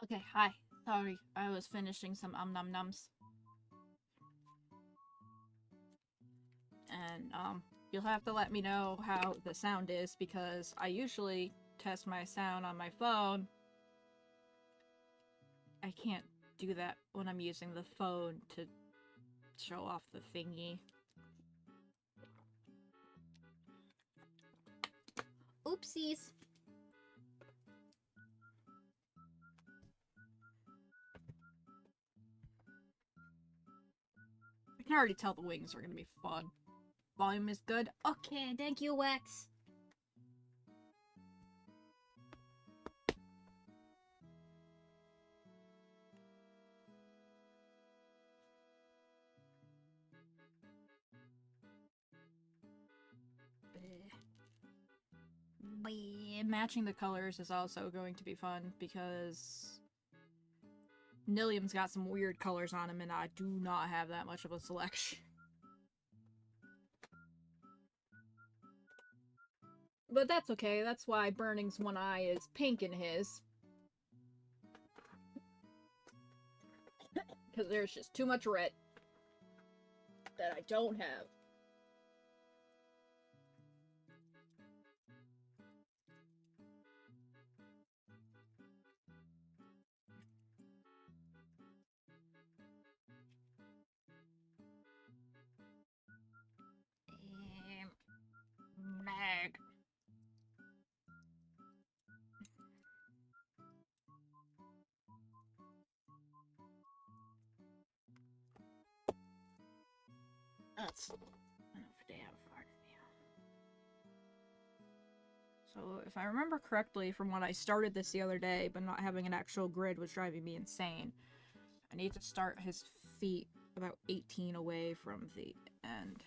Okay, hi. Sorry, I was finishing some num nums. And, you'll have to let me know how the sound is because I usually test my sound on my phone. I can't do that when I'm using the phone to show off the thingy. Oopsies! I can already tell the wings are gonna be fun. Volume is good. Okay, thank you, Wax. Matching the colors is also going to be fun because Nillium's got some weird colors on him and I do not have that much of a selection. But that's okay, that's why Burning's one eye is pink in his. Because there's just too much red that I don't have. Mag. That's enough damn fart. So if I remember correctly from when I started this the other day, but not having an actual grid was driving me insane, I need to start his feet about 18 away from the end.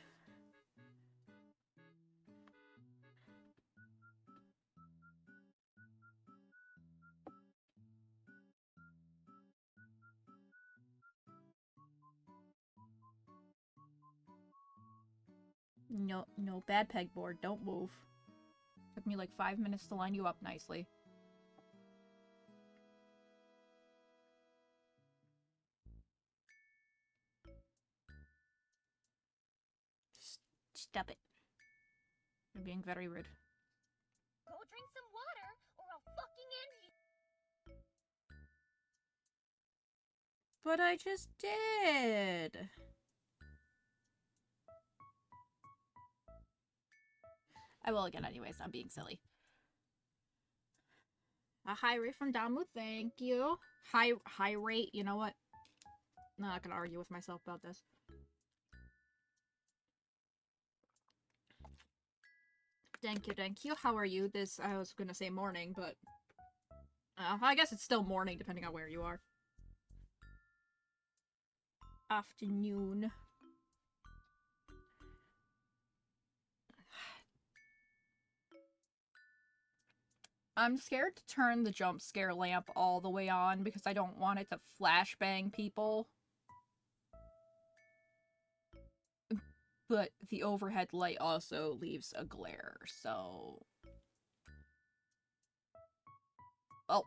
No, no, bad pegboard, don't move. Took me like 5 minutes to line you up nicely. Stop it. You're being very rude. Go drink some water, or I'll fucking end you. But I just did. I will again anyways, I'm being silly. A high rate from Damu, thank you. High rate, you know what? I'm not gonna argue with myself about this. Thank you, thank you. How are you? This, I was gonna say morning, but... I guess it's still morning, depending on where you are. Afternoon. I'm scared to turn the jump scare lamp all the way on because I don't want it to flashbang people. But the overhead light also leaves a glare, so... Oh.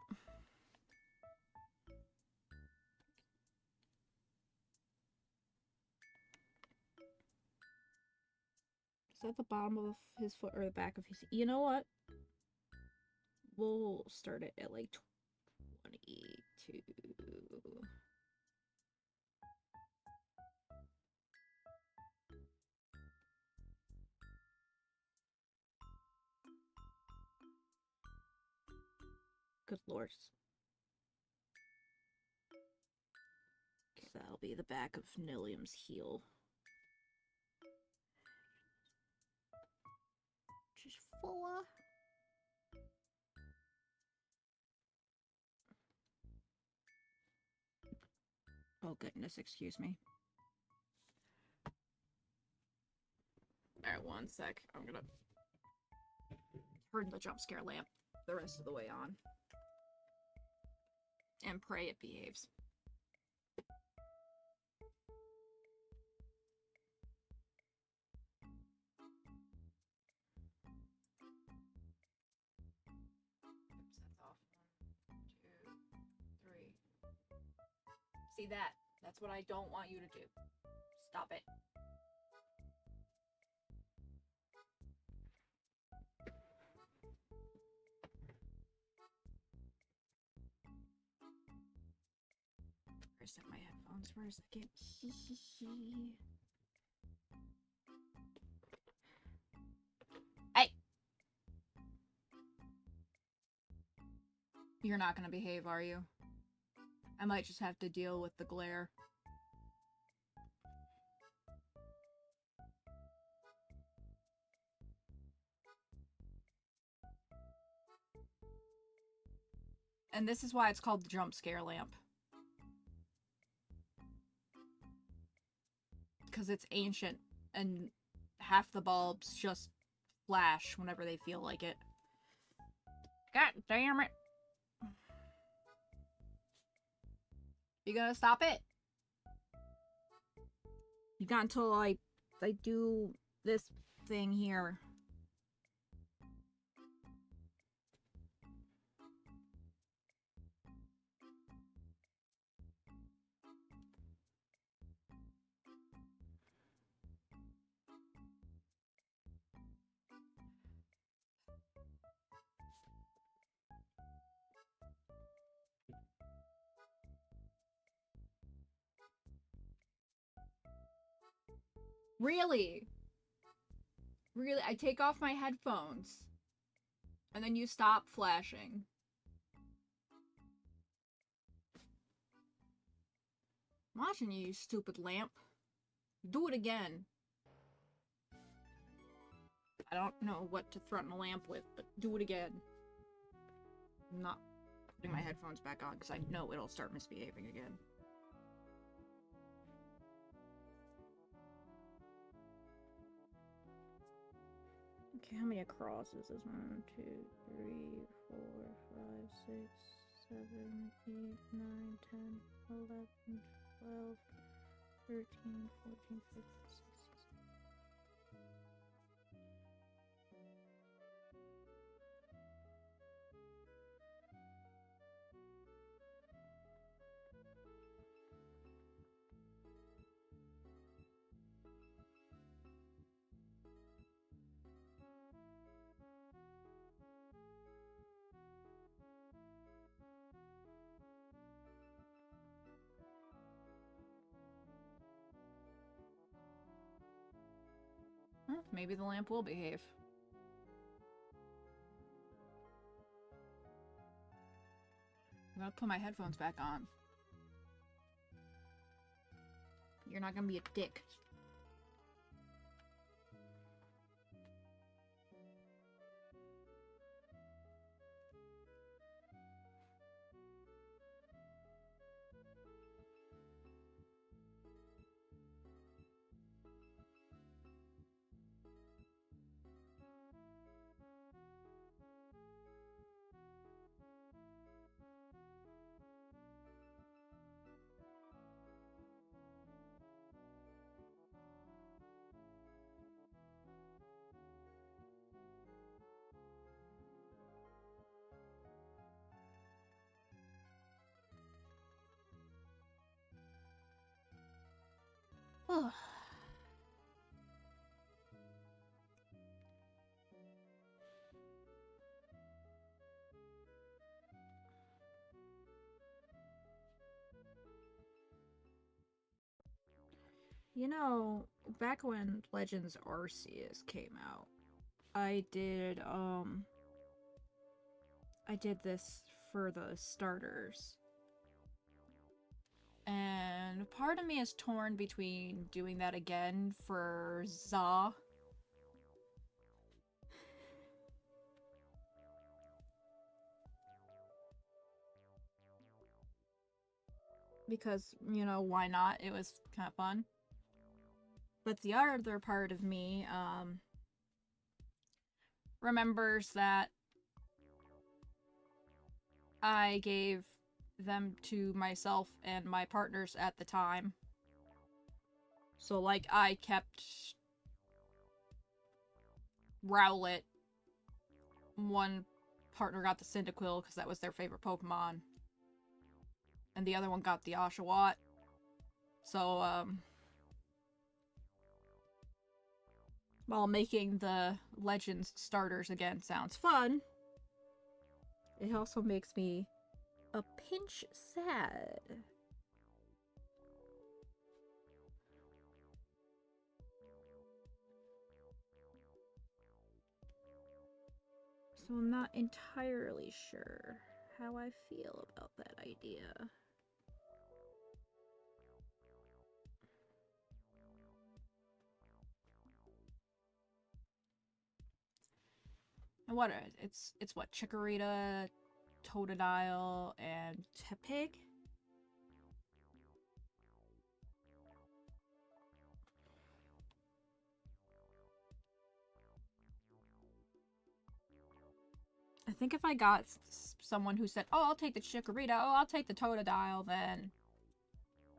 Is that the bottom of his foot or the back of his... You know what? We'll start it at like 22. Good lord. Okay, that'll be the back of Nillium's heel. Just full. Oh goodness, excuse me. Alright, one sec. I'm gonna turn the jump scare lamp the rest of the way on. And pray it behaves. Oops, that's off. 1, 2, 3. See that? That's what I don't want you to do. Stop it. Reset my headphones for a second. Hey! You're not gonna behave, are you? I might just have to deal with the glare. And this is why it's called the jump scare lamp. Because it's ancient, and half the bulbs just flash whenever they feel like it. God damn it! You gonna stop it? You got until I do this thing here. Really? Really? I take off my headphones. And then you stop flashing. I'm watching you, you stupid lamp. Do it again. I don't know what to threaten a lamp with, but do it again. I'm not putting my headphones back on because I know it'll start misbehaving again. Okay, how many crosses is 1, 2, 3, 4, 5, 6, 7, 8, 9, 10, 11, 12, 13, 14, 15, 16. Well, maybe the lamp will behave. I'm gonna put my headphones back on. You're not gonna be a dick. You know, back when Legends Arceus came out, I did this for the starters. And part of me is torn between doing that again for Za. Because, you know, why not? It was kind of fun. But the other part of me, remembers that I gave them to myself and my partners at the time. So, like, I kept Rowlet. One partner got the Cyndaquil because that was their favorite Pokemon. And the other one got the Oshawott So, while making the Legends starters again sounds fun, it also makes me a pinch sad. So I'm not entirely sure how I feel about that idea. And what it's what, Chikorita, Totodile, and Tepig? I think if I got someone who said, "Oh, I'll take the Chikorita," "Oh, I'll take the Totodile," then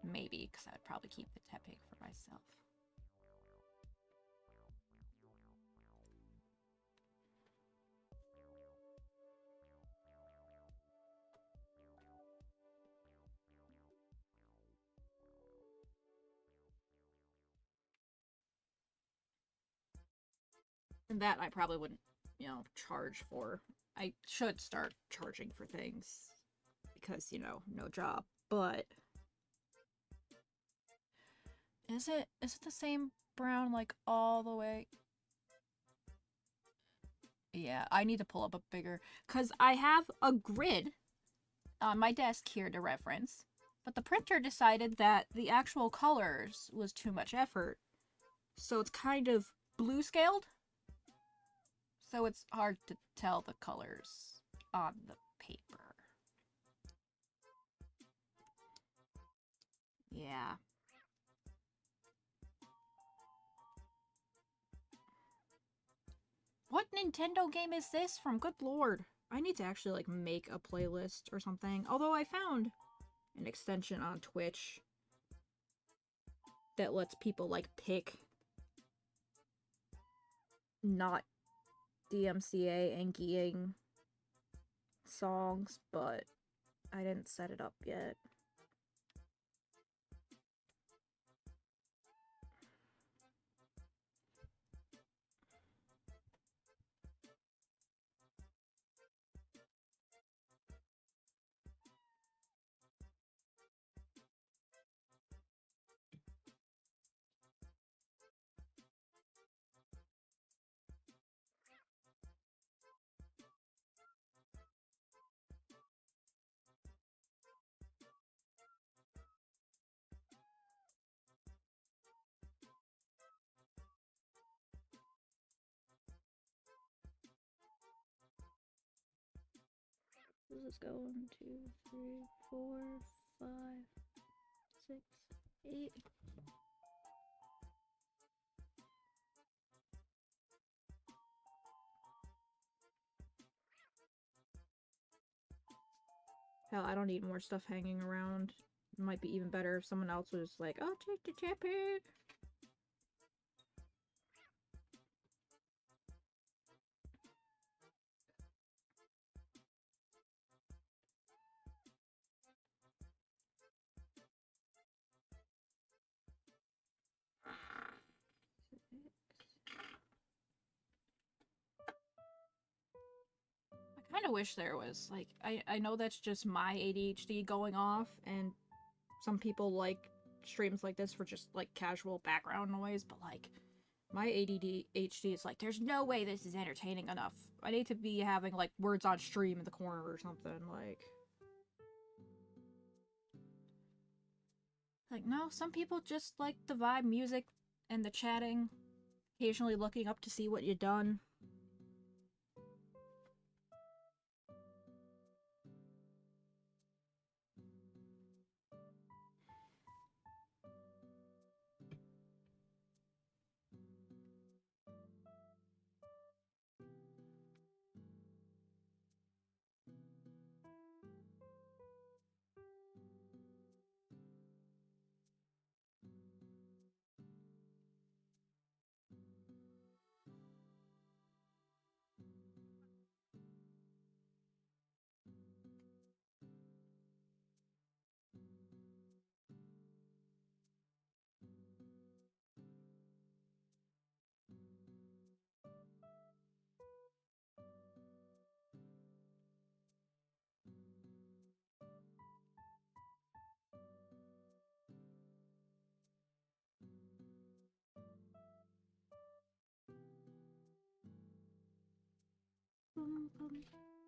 maybe, because I would probably keep the Tepig for myself. And that I probably wouldn't, charge for. I should start charging for things because, no job. But is it the same brown like all the way? Yeah, I need to pull up a bigger, because I have a grid on my desk here to reference, but the printer decided that the actual colors was too much effort. So it's kind of blue scaled. So it's hard to tell the colors on the paper. Yeah. What Nintendo game is this from? Good lord. I need to actually, make a playlist or something. Although I found an extension on Twitch that lets people, pick not DMCA and Geeing songs, but I didn't set it up yet. This is go 1, 2, 3, 4, 5, 6, 8. Hell, I don't need more stuff hanging around. It might be even better if someone else was like, "Oh, take the Tepig." I kind of wish there was, I know that's just my ADHD going off, and some people like streams like this for just, casual background noise, but, my ADHD is like, there's no way this is entertaining enough. I need to be having, words on stream in the corner or something, no, some people just like the vibe music and the chatting, occasionally looking up to see what you've done.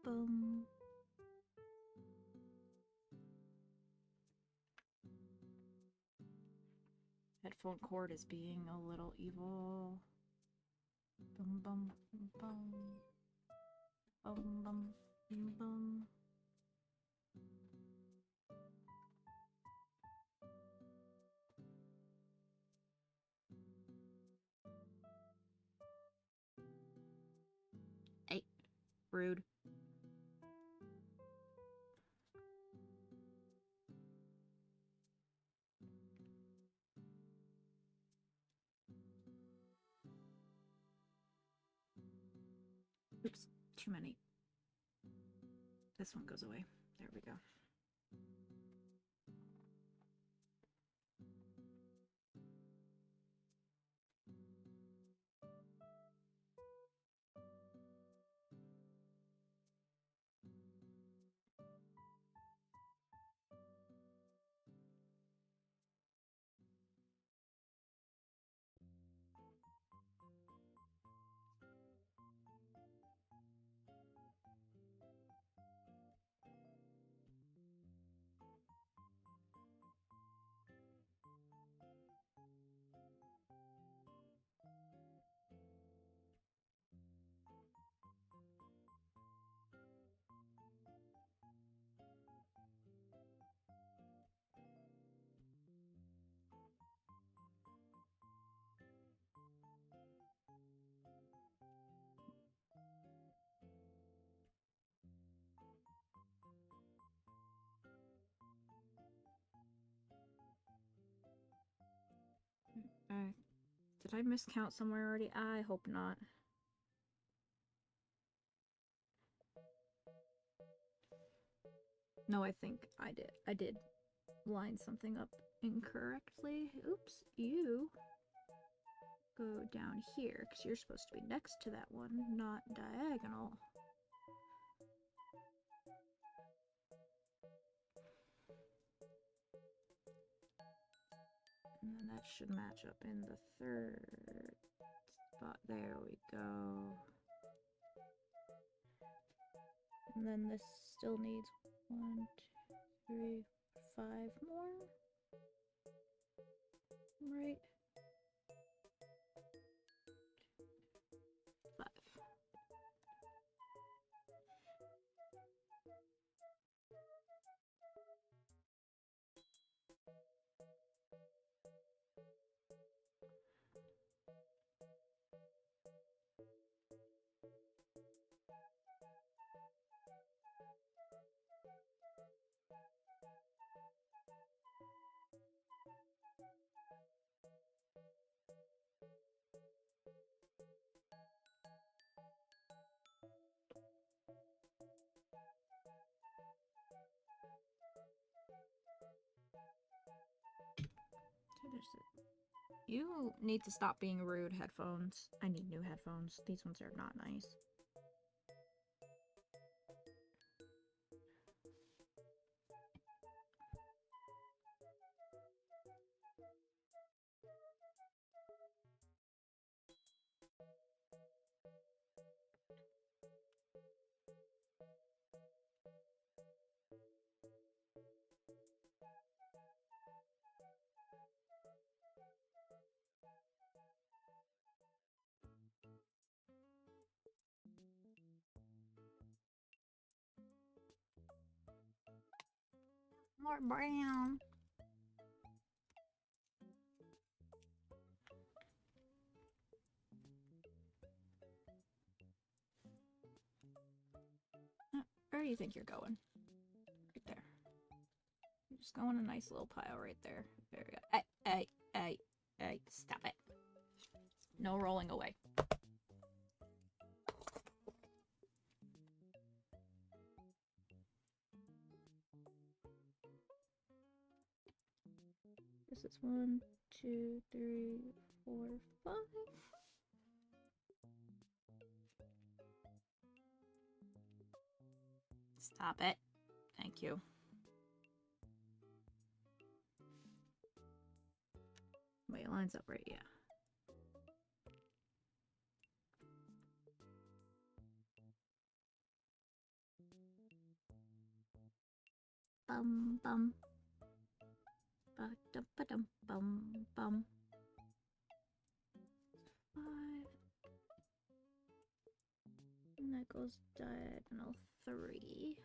bum. Headphone cord is being a little evil. Bum bum bum bum bum bum. Hey, rude. Oops, too many. This one goes away. There we go. Did I miscount somewhere already? I hope not. No, I think I did. I did line something up incorrectly. Oops, you go down here, because you're supposed to be next to that one, not diagonal. And then that should match up in the third spot. There we go. And then this still needs 1, 2, 3, 5 more. Right? 5. You need to stop being rude, headphones. I need new headphones. These ones are not nice. More brown. Where do you think you're going? Right there. You're just going a nice little pile right there. There we go. Hey, stop it. No rolling away. This is 1, 2, 3, 4, 5. Stop it. Thank you. Wait, it lines up right, yeah. bum bum. Ba dum ba dum bum bum. 5. And that goes diagonal 3.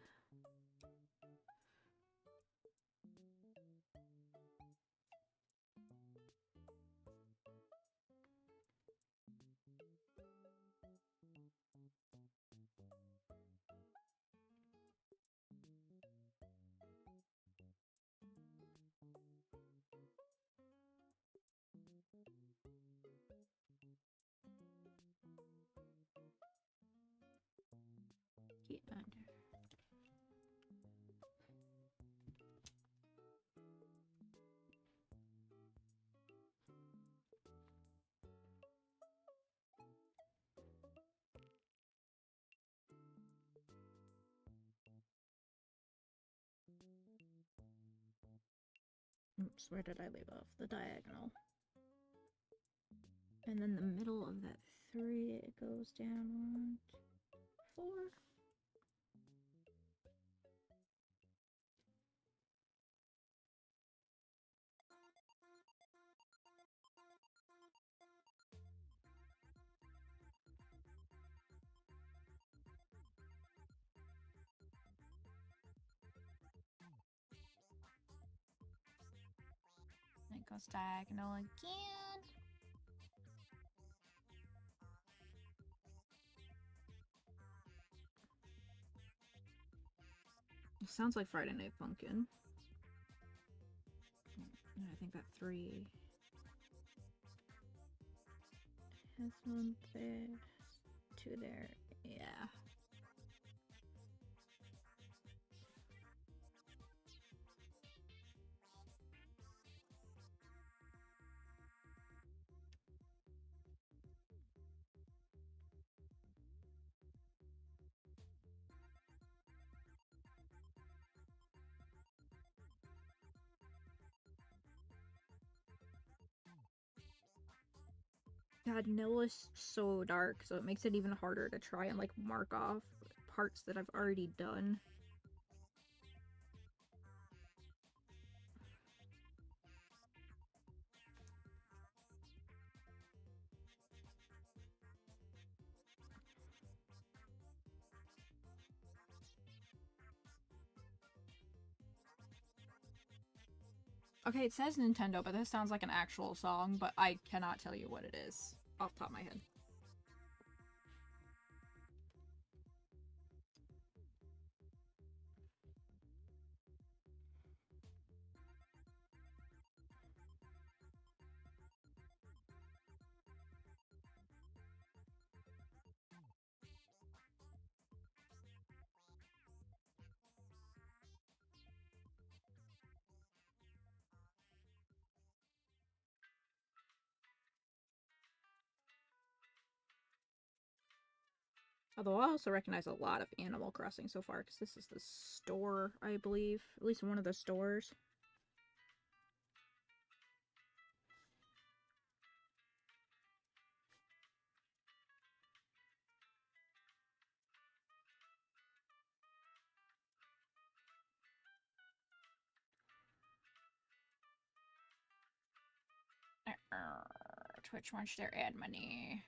Get under. Oops, where did I leave off? The diagonal. And then the middle of that 3, it goes down 1, 4. It goes diagonal again. It sounds like Friday Night Funkin'. And I think that 3 has 1 there, 2 there. Yeah. God, Nil is so dark, so it makes it even harder to try and like mark off parts that I've already done. Okay, it says Nintendo, but this sounds like an actual song, but I cannot tell you what it is off the top of my head. Although I also recognize a lot of Animal Crossing so far, because this is the store, I believe. At least one of the stores. Twitch wants their ad money.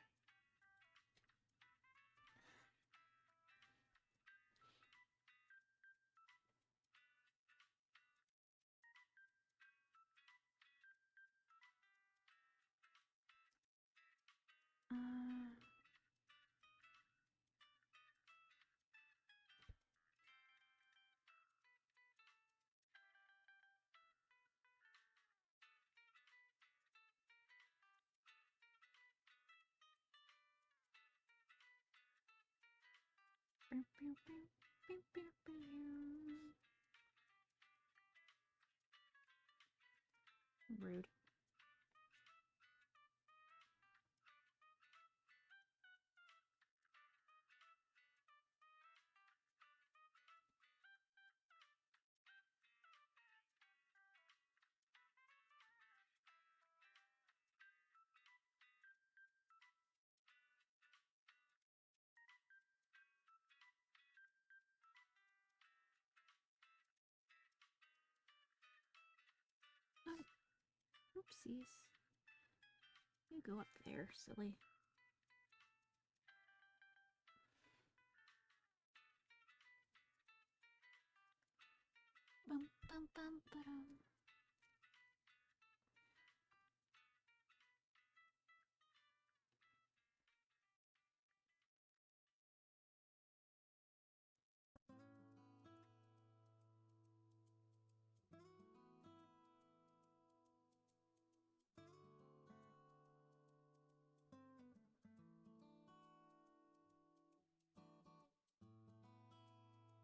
Rude. Oopsies. You go up there, silly. Bum, bum, bum, ba-dum.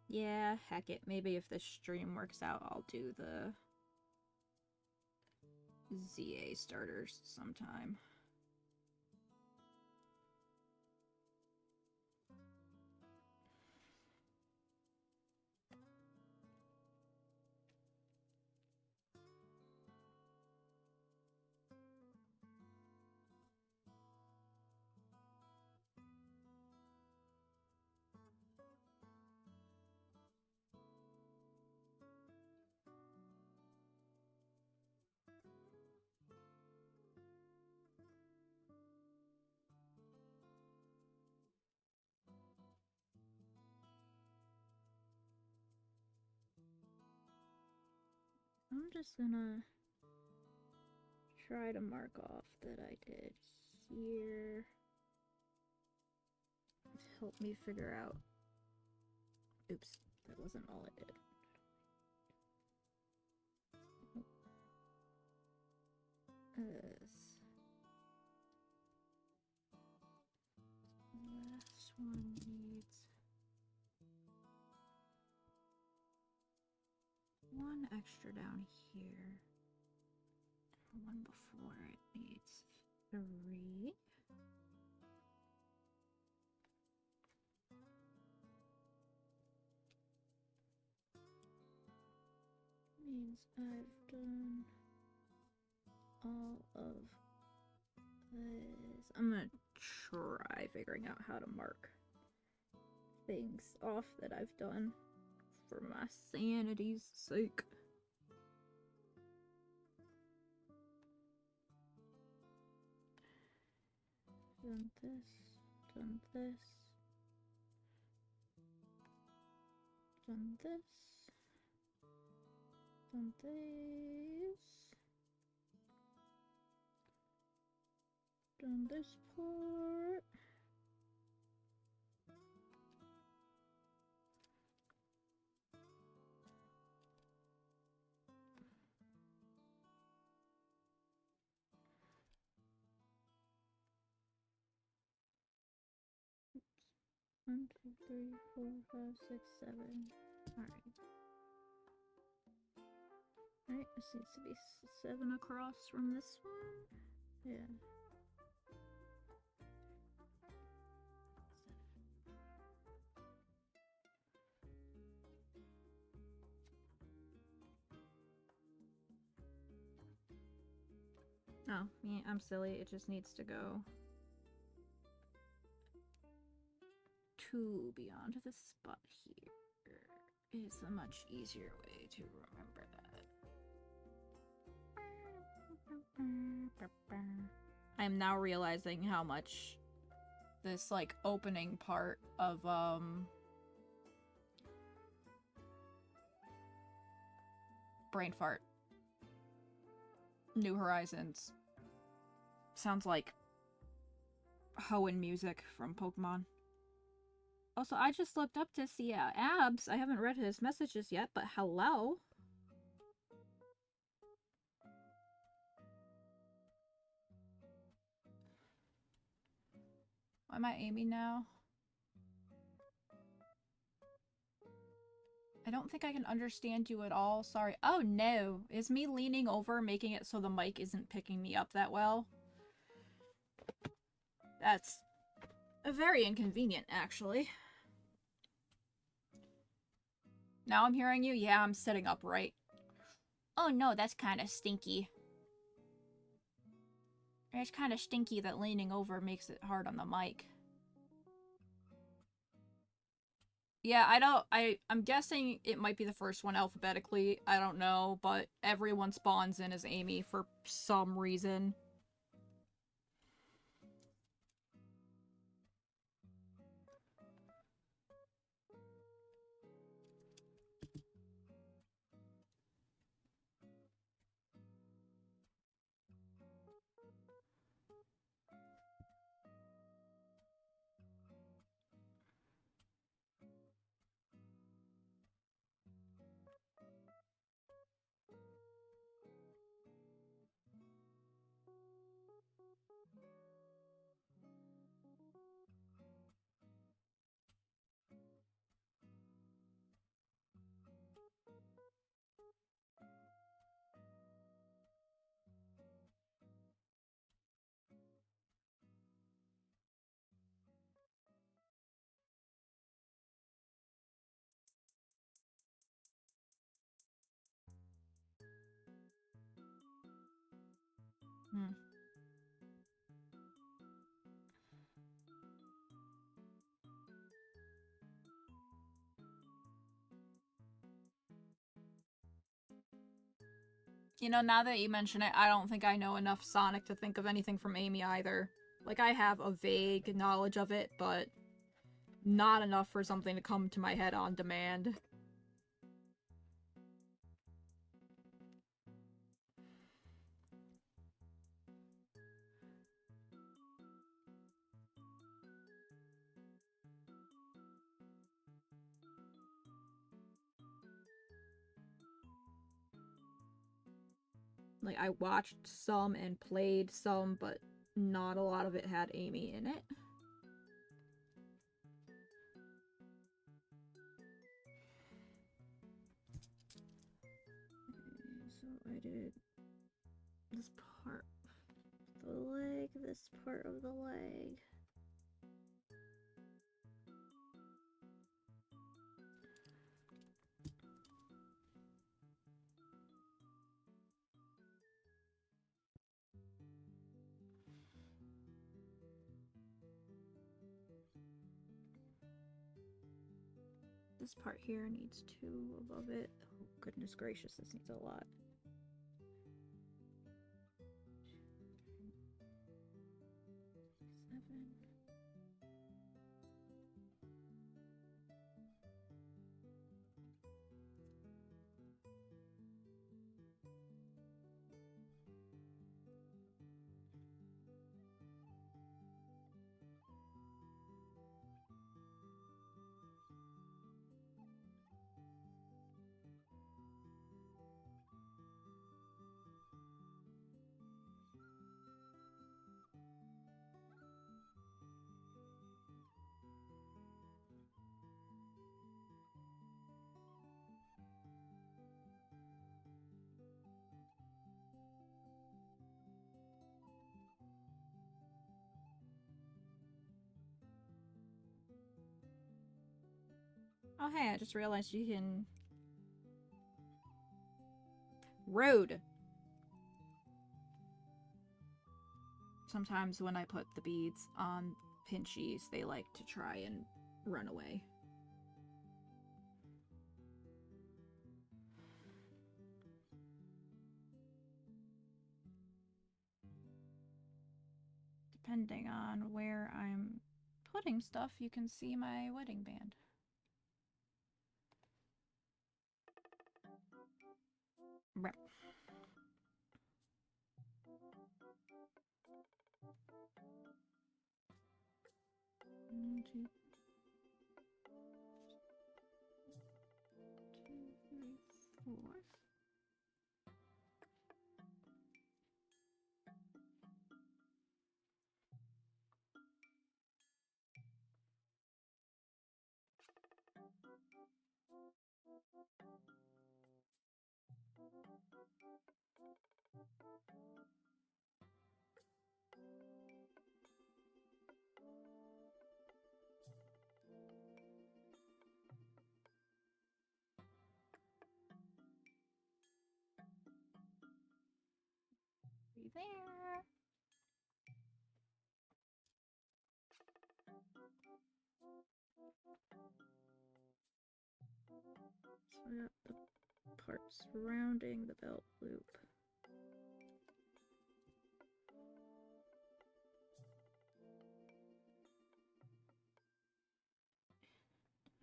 Yeah, heck it. Maybe if the stream works out, I'll do the ZA starters sometime. I'm just gonna try to mark off that I did here. Help me figure out. Oops, that wasn't all I did. Last one needs one extra down here. One before it needs 3. Means I've done all of this. I'm gonna try figuring out how to mark things off that I've done for my sanity's sake. Done this, done this, done this, done this, done this part. One, 2, 3, 4, 5, 6, 7. Alright. Alright, this needs to be 7 across from this one. Yeah. Oh, yeah, I'm silly. It just needs to go 2 beyond the spot here. Is a much easier way to remember that. I'm now realizing how much this, like, opening part of, Brain Fart New Horizons sounds like Hoenn music from Pokemon. Also, I just looked up to see Abs. I haven't read his messages yet, but hello. Why am I aiming now? I don't think I can understand you at all. Sorry. Oh no. Is me leaning over making it so the mic isn't picking me up that well? That's very inconvenient, actually. Now I'm hearing you? Yeah, I'm sitting upright. Oh no, that's kind of stinky. It's kind of stinky that leaning over makes it hard on the mic. Yeah, I'm guessing it might be the first one alphabetically. I don't know, but everyone spawns in as Amy for some reason. Hmm. You know, now that you mention it, I don't think I know enough Sonic to think of anything from Amy either. Like, I have a vague knowledge of it, but not enough for something to come to my head on demand. Like, I watched some and played some, but not a lot of it had Amy in it. So I did this part of the leg, this part of the leg. This part here needs 2 above it. Oh, goodness gracious, this needs a lot. Seven. Oh hey, I just realized you can... Road! Sometimes when I put the beads on Pinchies, they like to try and run away. Depending on where I'm putting stuff, you can see my wedding band. Right. One, two, 2, 3, 4. Be there. So I got the part surrounding the belt loop.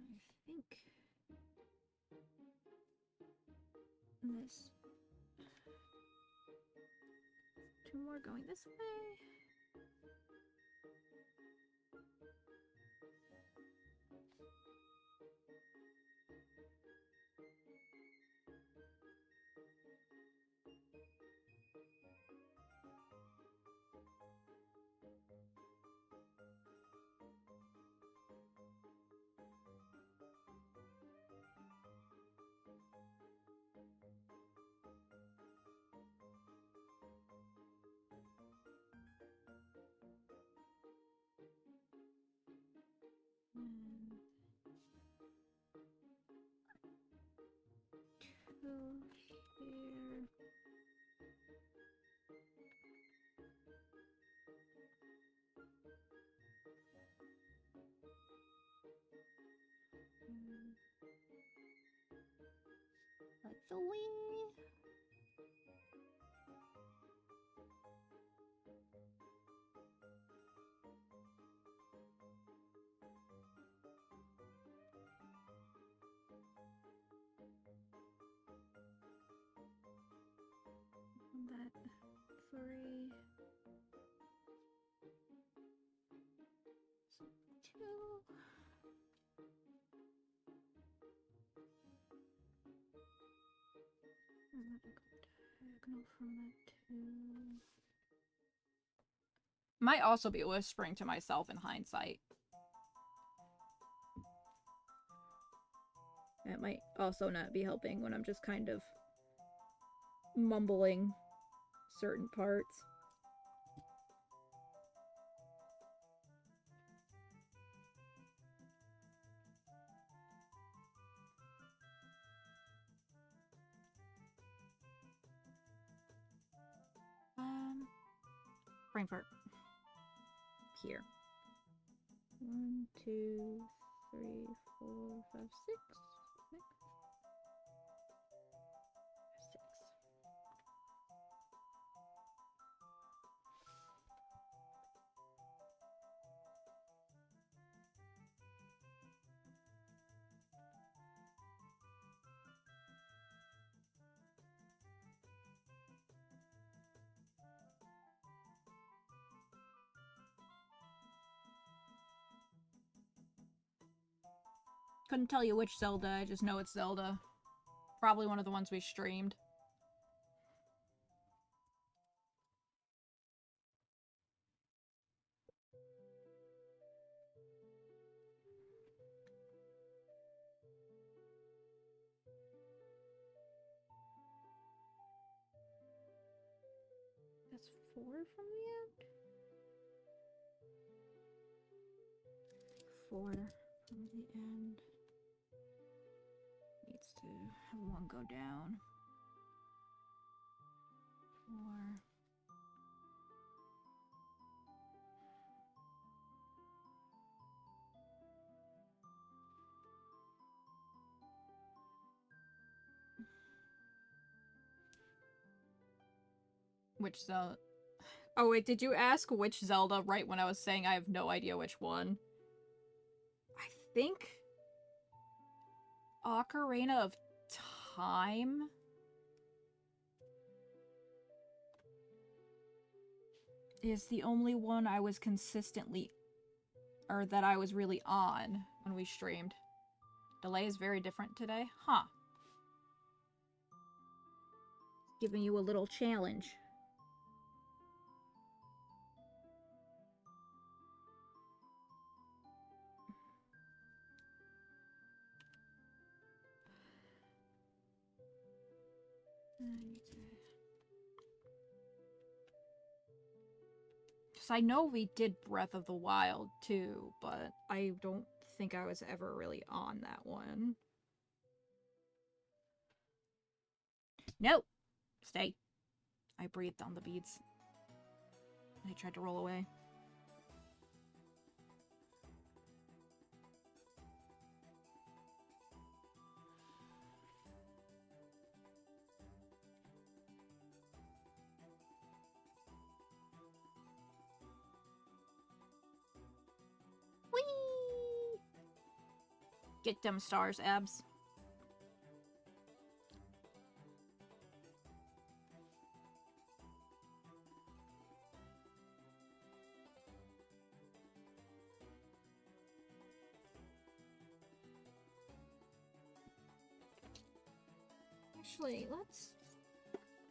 I think this. Two more going this way. And two here. Like the wing. That three. So two. And then go diagonal from that two. Might also be whispering to myself in hindsight. That might also not be helping when I'm just kind of mumbling certain parts. Brain fart. Here. 1, 2, 3, 4, 5, 6. Six. Couldn't tell you which Zelda, I just know it's Zelda. Probably one of the ones we streamed. That's 4 from the end? 4 from the end. Needs to have 1 go down. 4. Which Zelda? Oh wait, did you ask which Zelda right when I was saying I have no idea which one? I think Ocarina of Time? Is the only one I was consistently, or that I was really on when we streamed. Delay is very different today? Huh. Giving you a little challenge. Because I know we did Breath of the Wild too, but I don't think I was ever really on that one. Nope. Stay. I breathed on the beads. They tried to roll away. Get them stars, Abs. Actually, let's,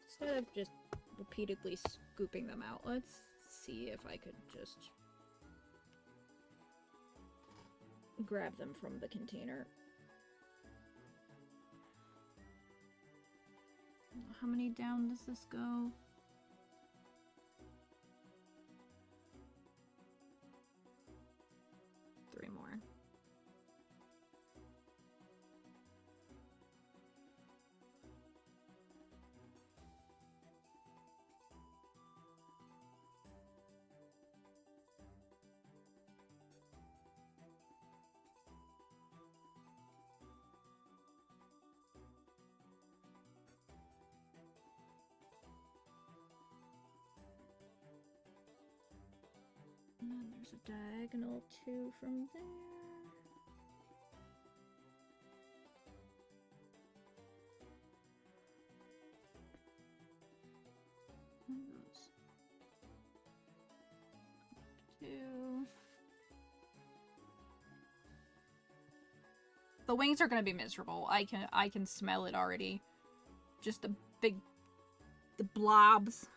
instead of just repeatedly scooping them out, let's see if I could just grab them from the container. How many down does this go? Three more. And then there's a diagonal 2 from there. And those 2. The wings are gonna be miserable. I can smell it already. Just the blobs.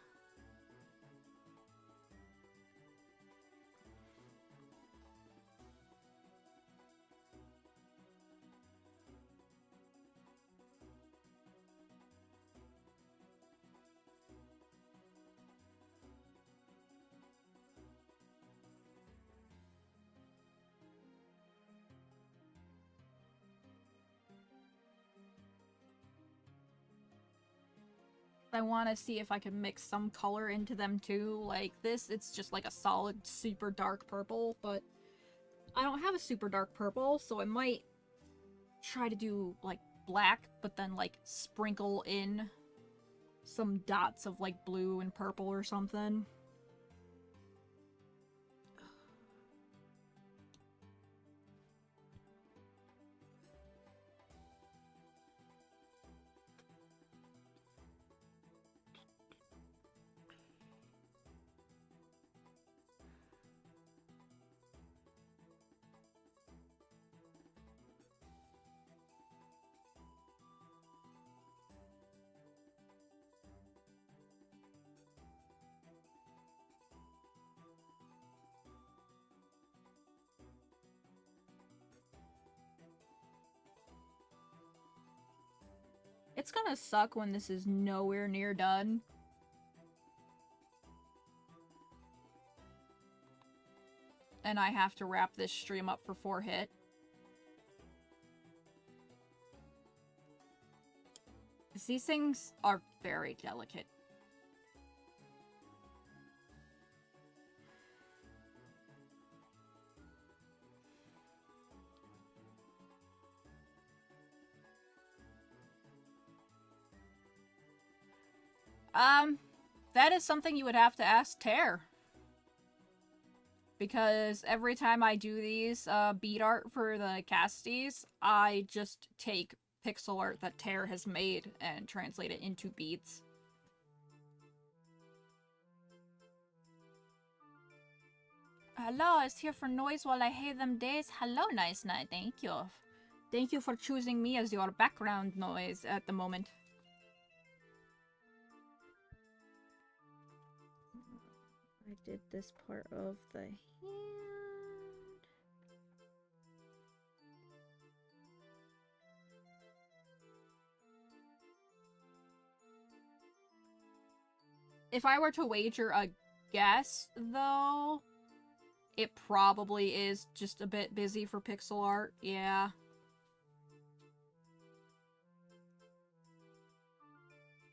I want to see if I can mix some color into them too. Like this, it's just like a solid super dark purple, but I don't have a super dark purple, so I might try to do like black, but then like sprinkle in some dots of like blue and purple or something. It's gonna suck when this is nowhere near done. And I have to wrap this stream up for 4 hit. These things are very delicate. That is something you would have to ask Tear. Because every time I do these bead art for the casties, I just take pixel art that Tear has made and translate it into beads. Hello, it's here for noise while I hate them days. Hello, nice night. Thank you. Thank you for choosing me as your background noise at the moment. I did this part of the hand. If I were to wager a guess, though, it probably is just a bit busy for pixel art. Yeah.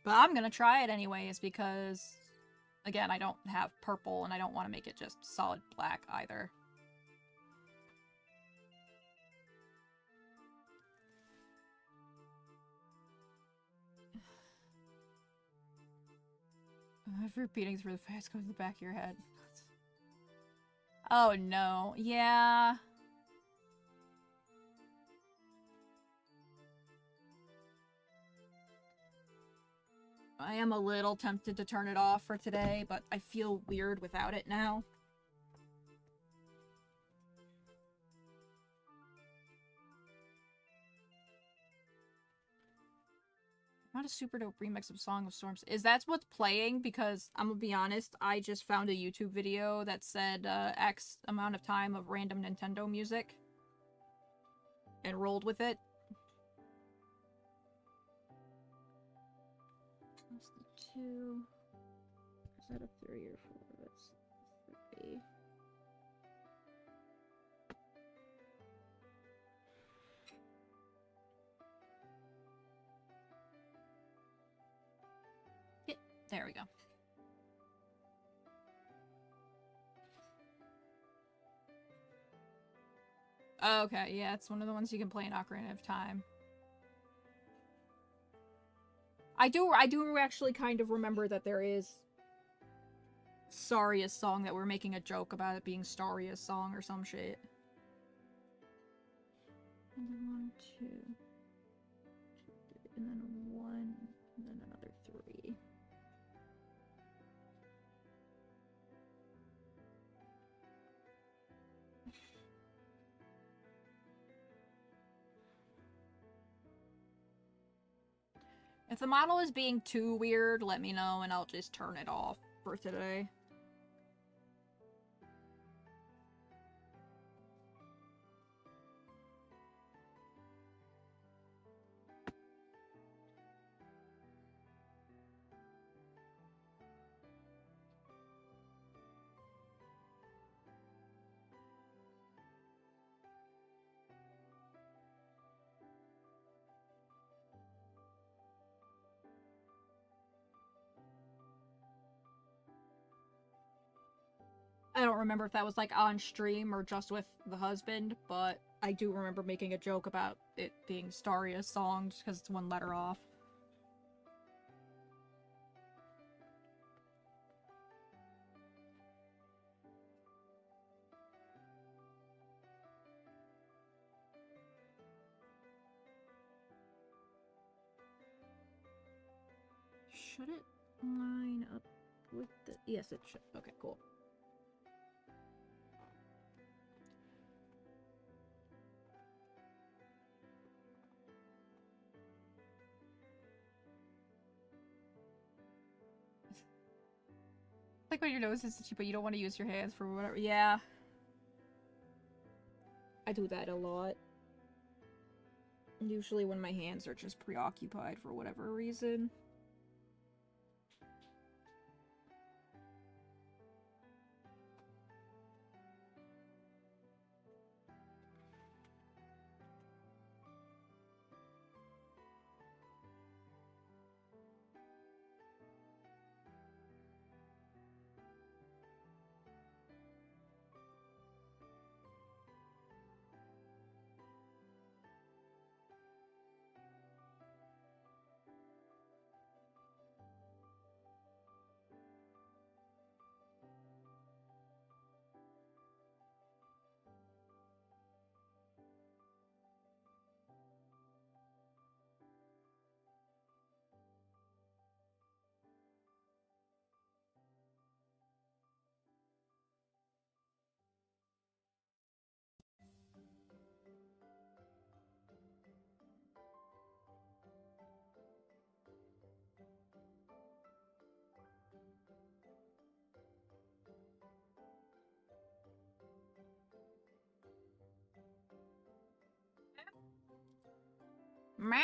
But I'm gonna try it anyways because, again, I don't have purple and I don't want to make it just solid black either. If repeating through the face goes in the back of your head. Oh no. Yeah. I am a little tempted to turn it off for today, but I feel weird without it now. Not a super dope remix of Song of Storms. Is that what's playing? Because I'm gonna be honest, I just found a YouTube video that said X amount of time of random Nintendo music and rolled with it. That's the 2. Is that a 3 or 4? That's 3. There we go. Okay, yeah, it's one of the ones you can play in Ocarina of Time. I do actually kind of remember that there is Saria's song that we're making a joke about it being Staria's song or some shit. And then 1, 2, and then 1, and then another 3. If the model is being too weird, let me know and I'll just turn it off for today. I don't remember if that was like on stream or just with the husband, but I do remember making a joke about it being Staria's song just because it's one letter off. Should it line up with the... Yes, it should. Okay, cool. Like when your nose is itchy, but you don't want to use your hands for whatever. Yeah. I do that a lot. Usually when my hands are just preoccupied for whatever reason. Meh.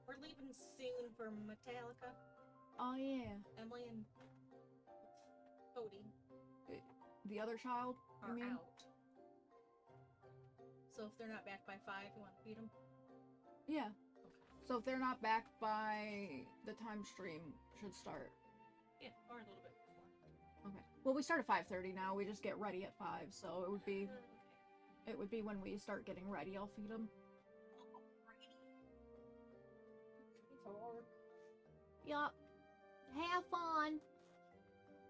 We're leaving soon for Metallica. Oh yeah. Emily and Cody The other child, are you mean? out. So if they're not back by 5, you want to feed them? Yeah. So if they're not back by the time stream should start. Yeah, or a little bit before. Okay. Well, we start at 5:30 now. We just get ready at 5, so it would be when we start getting ready. I'll feed them. Yup. Have fun.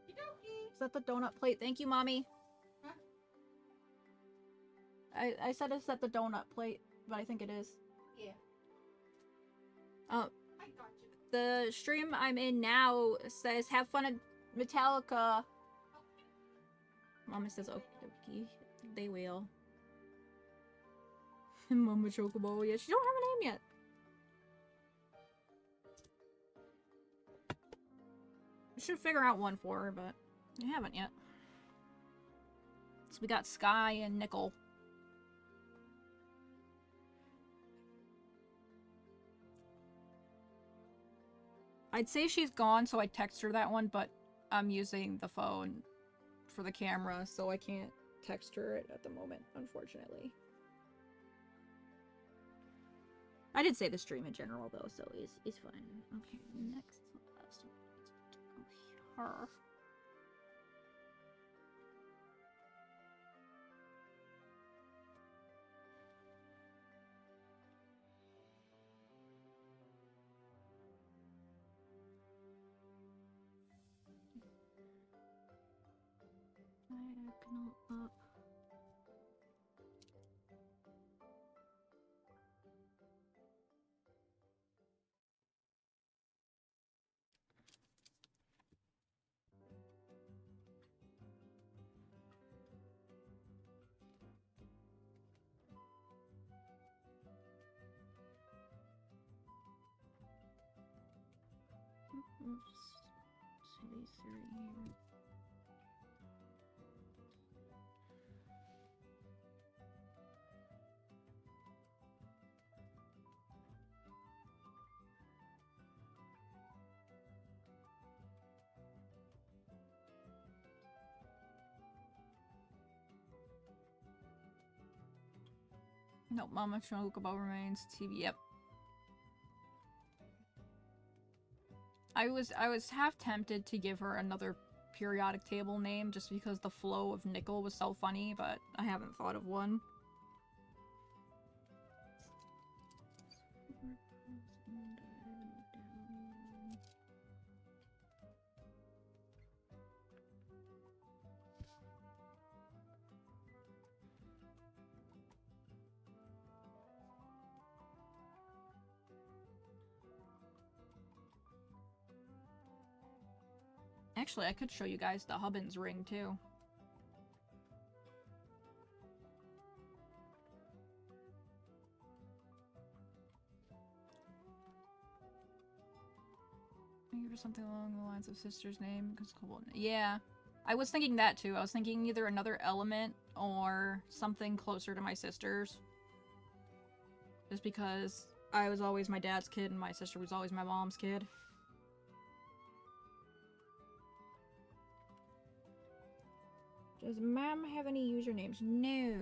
Is that the donut plate? Thank you, Mommy. Huh? I said it's at the donut plate, but I think it is. Yeah. Oh, I got you. the stream I'm in now says have fun at Metallica. Mama says okay. They will. Mama Chocobo, yeah, she don't have a name yet. I should figure out one for her, but I haven't yet. So we got Sky and Nickel. I'd say she's gone, so I text her that one, but I'm using the phone for the camera, so I can't text her it at the moment, unfortunately. I did say the stream in general, though, so it's fine. Okay, next. Her. Diagonal up. Oops. See these three here. Nope, Mama Chocobo remains TV. Yep. I was half tempted to give her another periodic table name just because the flow of Nickel was so funny, but I haven't thought of one. Actually, I could show you guys the Hubbins ring, too. Maybe for something along the lines of sister's name, because yeah. I was thinking that, too. I was thinking either another element or something closer to my sister's. Just because I was always my dad's kid and my sister was always my mom's kid. Does Mom have any usernames? No.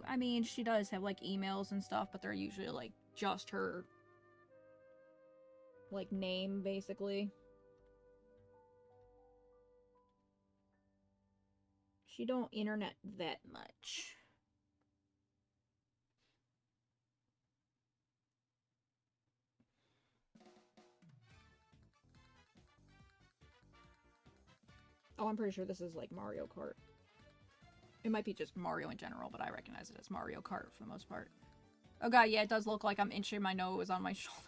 I mean, she does have, like, emails and stuff, but they're usually, like, just her, like, name, basically. She don't internet that much. Oh, I'm pretty sure this is, like, Mario Kart. It might be just Mario in general, but I recognize it as Mario Kart for the most part. Oh god, yeah, it does look like I'm inching my nose on my shoulder.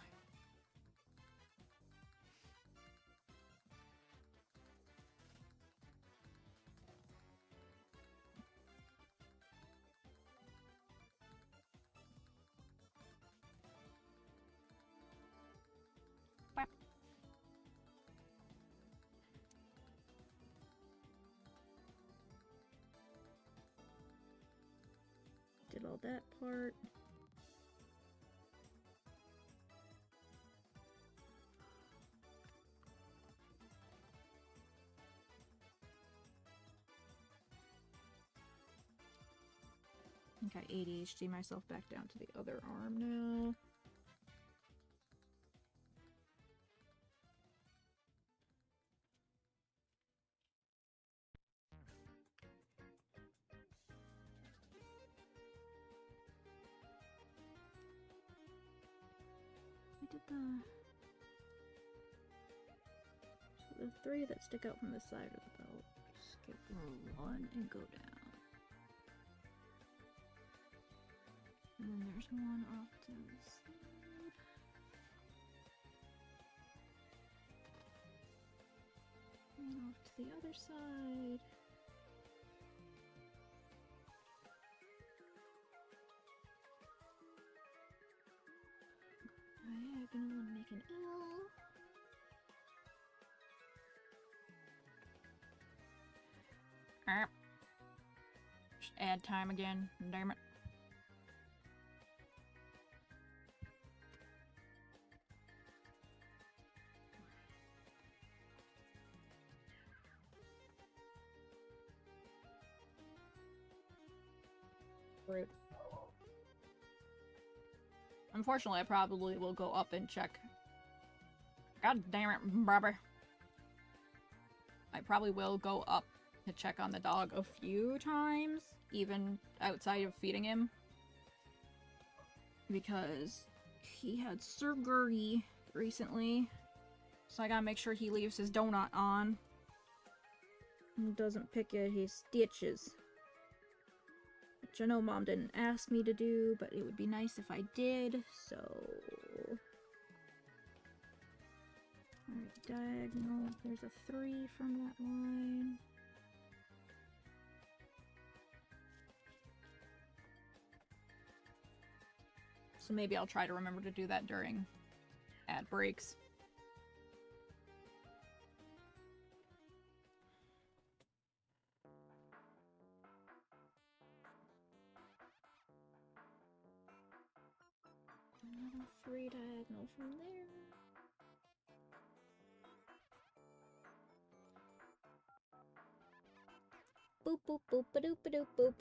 Did all that part. Okay, ADHD myself back down to the other arm now. I did the three that stick out from the side of the belt. Skip one and go down. And then there's one off to the side. the other side. Diagonal and make an L. Just add time again. Damn it. Rude. Unfortunately, I probably will go up and check. God damn it, brother. I probably will go up to check on the dog a few times, even outside of feeding him. Because he had surgery recently. So I gotta make sure he leaves his donut on. And doesn't pick at his stitches. Which I know Mom didn't ask me to do, but it would be nice if I did, so... Alright, diagonal. There's a 3 from that line. So maybe I'll try to remember to do that during ad breaks. Another 3 diagonal from there. Boop boop boop ba doop ba doop boop.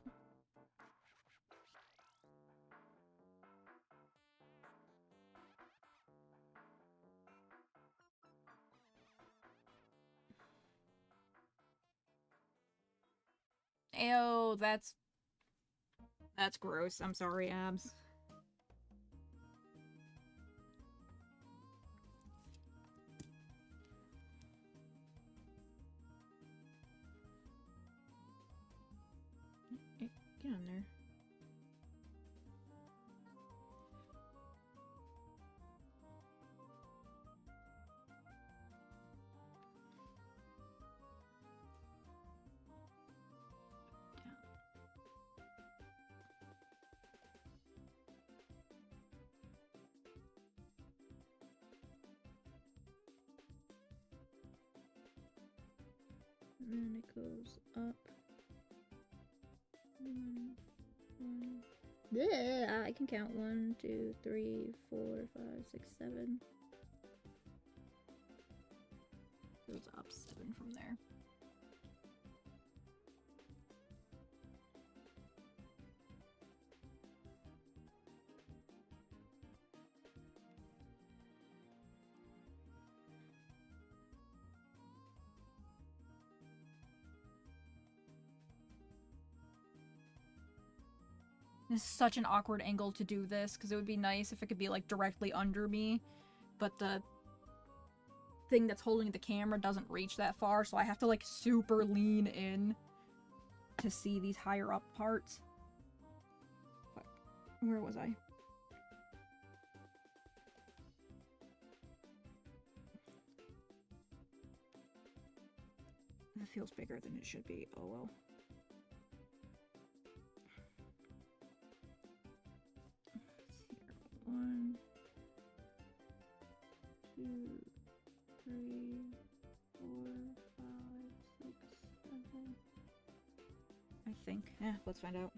Ew, that's gross. I'm sorry, Abs. Get on there. And then it goes up. Yeah, I can count 1, 2, 3, 4, 5, 6, 7. Goes up 7 from there. This is such an awkward angle to do this, because it would be nice if it could be, like, directly under me, but the thing that's holding the camera doesn't reach that far, so I have to, like, super lean in to see these higher up parts. But where was I? That feels bigger than it should be. Oh well. One, 2, 3, 4, 5, 6, 7. I think. Let's find out.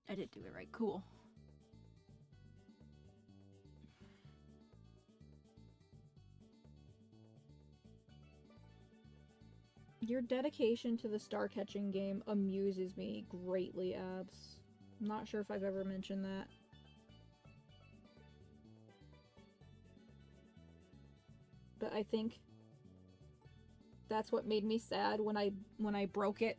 I did do it right. Cool. Your dedication to the star catching game amuses me greatly, Abs. I'm not sure if I've ever mentioned that. But I think that's what made me sad when I broke it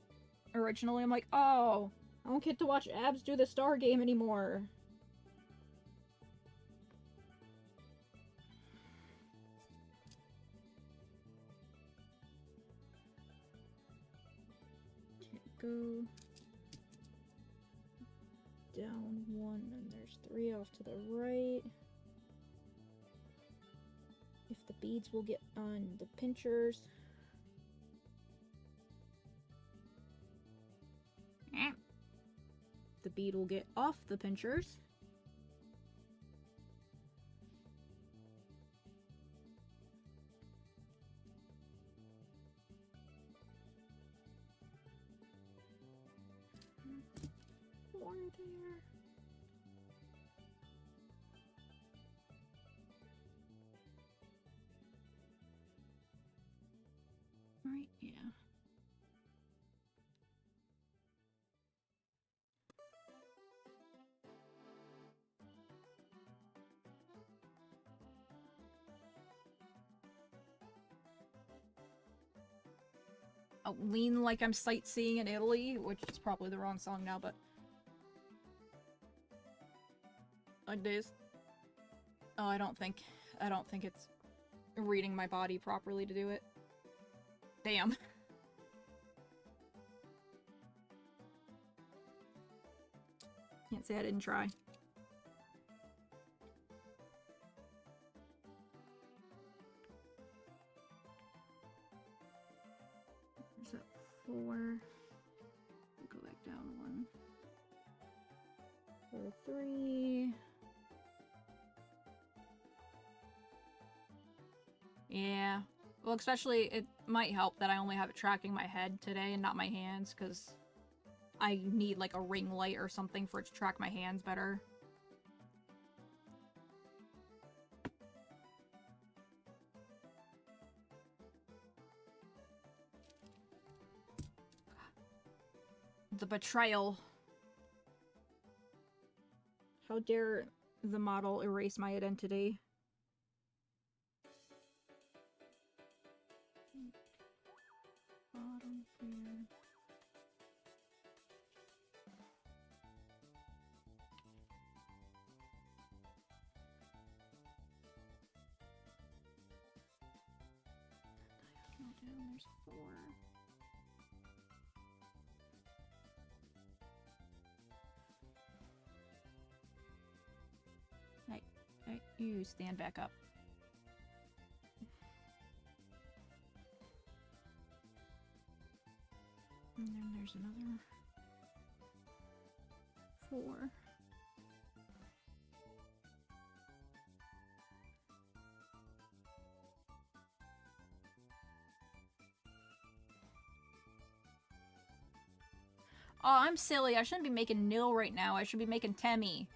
originally. I'm like, oh, I don't get to watch Abs do the star game anymore. go down 1, and there's 3 off to the right. If the beads will get on the pinchers. The bead will get off the pinchers. One there. Right, yeah. Lean like I'm sightseeing in Italy, which is probably the wrong song now, but like this. Oh, I don't think it's reading my body properly to do it. Damn. Can't say I didn't try. There's that 4. Go back down 1. 4, 3. Yeah. Well, especially, it might help that I only have it tracking my head today and not my hands, because I need, like, a ring light or something for it to track my hands better. The betrayal. How dare the model erase my identity? Bottom here. Diagonal down, there's 4. Hey, you stand back up. And then there's another 4. Oh, I'm silly. I shouldn't be making Nil right now. I should be making Temmie.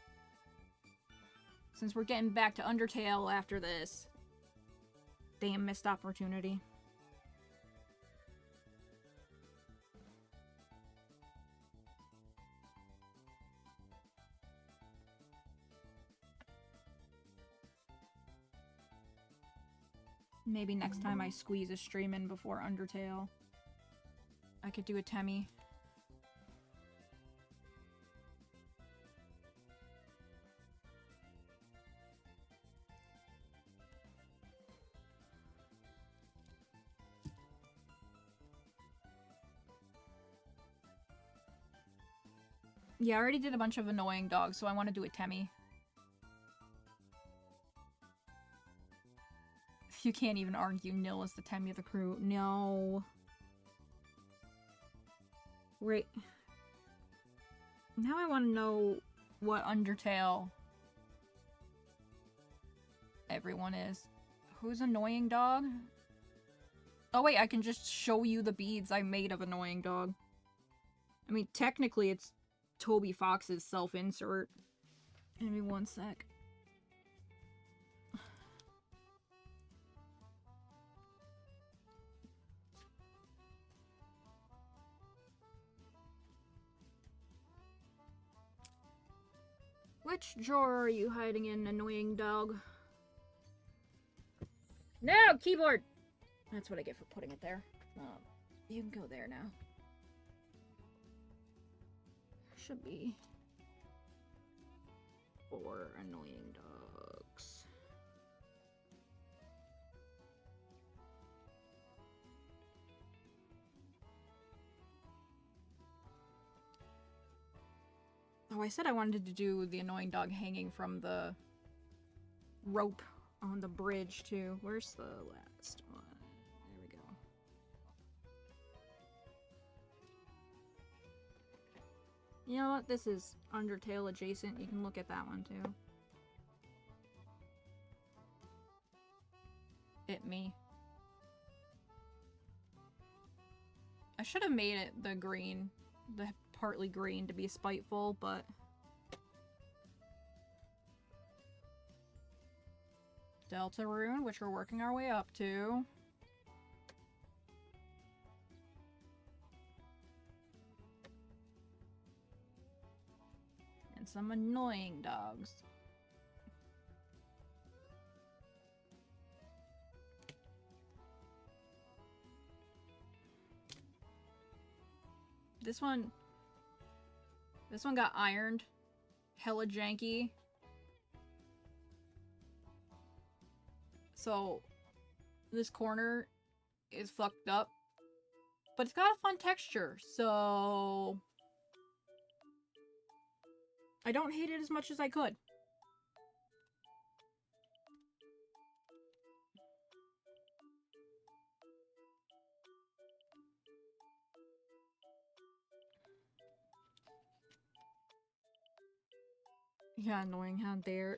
Since we're getting back to Undertale after this. Damn, missed opportunity. Maybe next time I squeeze a stream in before Undertale, I could do a Temmie. Yeah, I already did a bunch of annoying dogs, so I want to do a Temmie. You can't even argue Nil is the Temmie of the crew. No. Wait. Now I want to know what Undertale everyone is. Who's annoying dog? Oh wait, I can just show you the beads I made of annoying dog. I mean, technically it's Toby Fox's self-insert. Give me one sec. Which drawer are you hiding in, annoying dog? No! Keyboard! That's what I get for putting it there. You can go there now. Should be 4 annoying dogs. Oh, I said I wanted to do the annoying dog hanging from the rope on the bridge, too. Where's the last one? There we go. You know what? This is Undertale adjacent. You can look at that one, too. Me. I should have made it the green, the partly green to be spiteful, but Deltarune, which we're working our way up to. And some annoying dogs. This one got ironed. Hella janky. So, this corner is fucked up. But it's got a fun texture, so... I don't hate it as much as I could. Yeah, annoying hand there.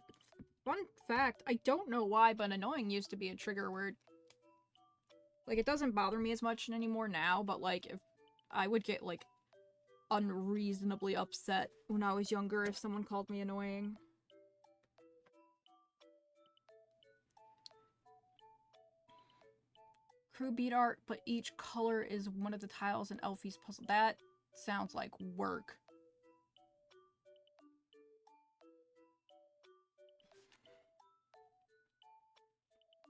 Fun fact, I don't know why, but annoying used to be a trigger word. Like, it doesn't bother me as much anymore now, but like, if I would get like unreasonably upset when I was younger if someone called me annoying. Crew beat art, but each color is one of the tiles in Elfie's puzzle. That sounds like work.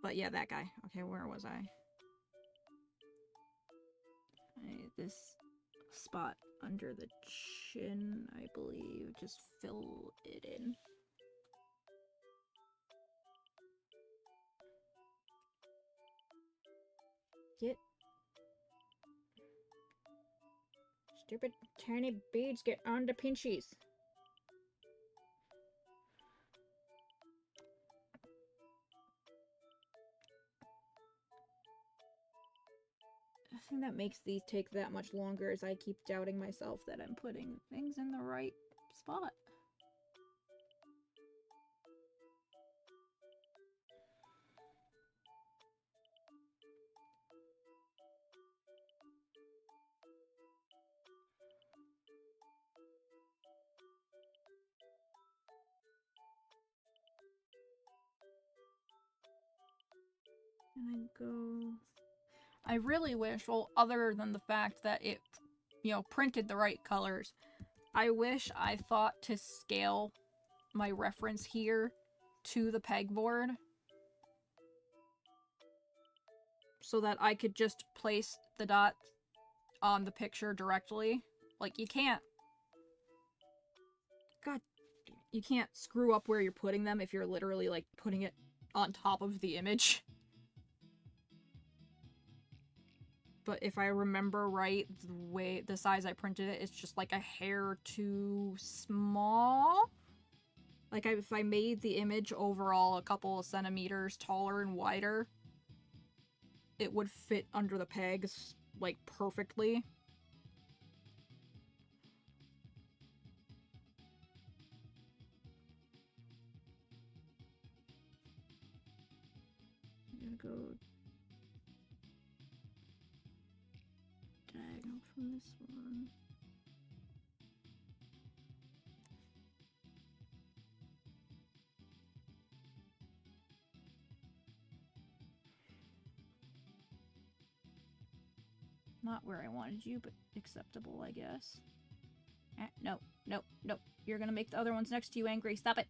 But yeah, that guy. Okay, where was I? This spot under the chin, I believe. Just fill it in. Get. Stupid tiny beads get on the pinchies. The thing that makes these take that much longer is I keep doubting myself that I'm putting things in the right spot. And I go... I really wish, well, other than the fact that it, you know, printed the right colors, I wish I thought to scale my reference here to the pegboard so that I could just place the dot on the picture directly. Like, you can't... God, you can't screw up where you're putting them if you're literally, like, putting it on top of the image. But if I remember right, the size I printed it, it's just like a hair too small. Like, if I made the image overall a couple of centimeters taller and wider, it would fit under the pegs, like, perfectly. I'm gonna go diagonal from this one. Not where I wanted you, but acceptable, I guess. No, no, no. You're gonna make the other ones next to you angry. Stop it!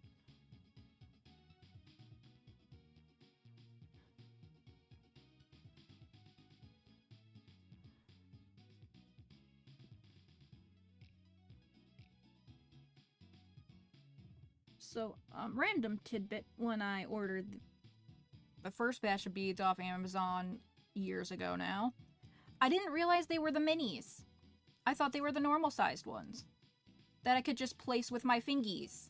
So, random tidbit, when I ordered the first batch of beads off Amazon years ago now, I didn't realize they were the minis. I thought they were the normal-sized ones. that I could just place with my fingies.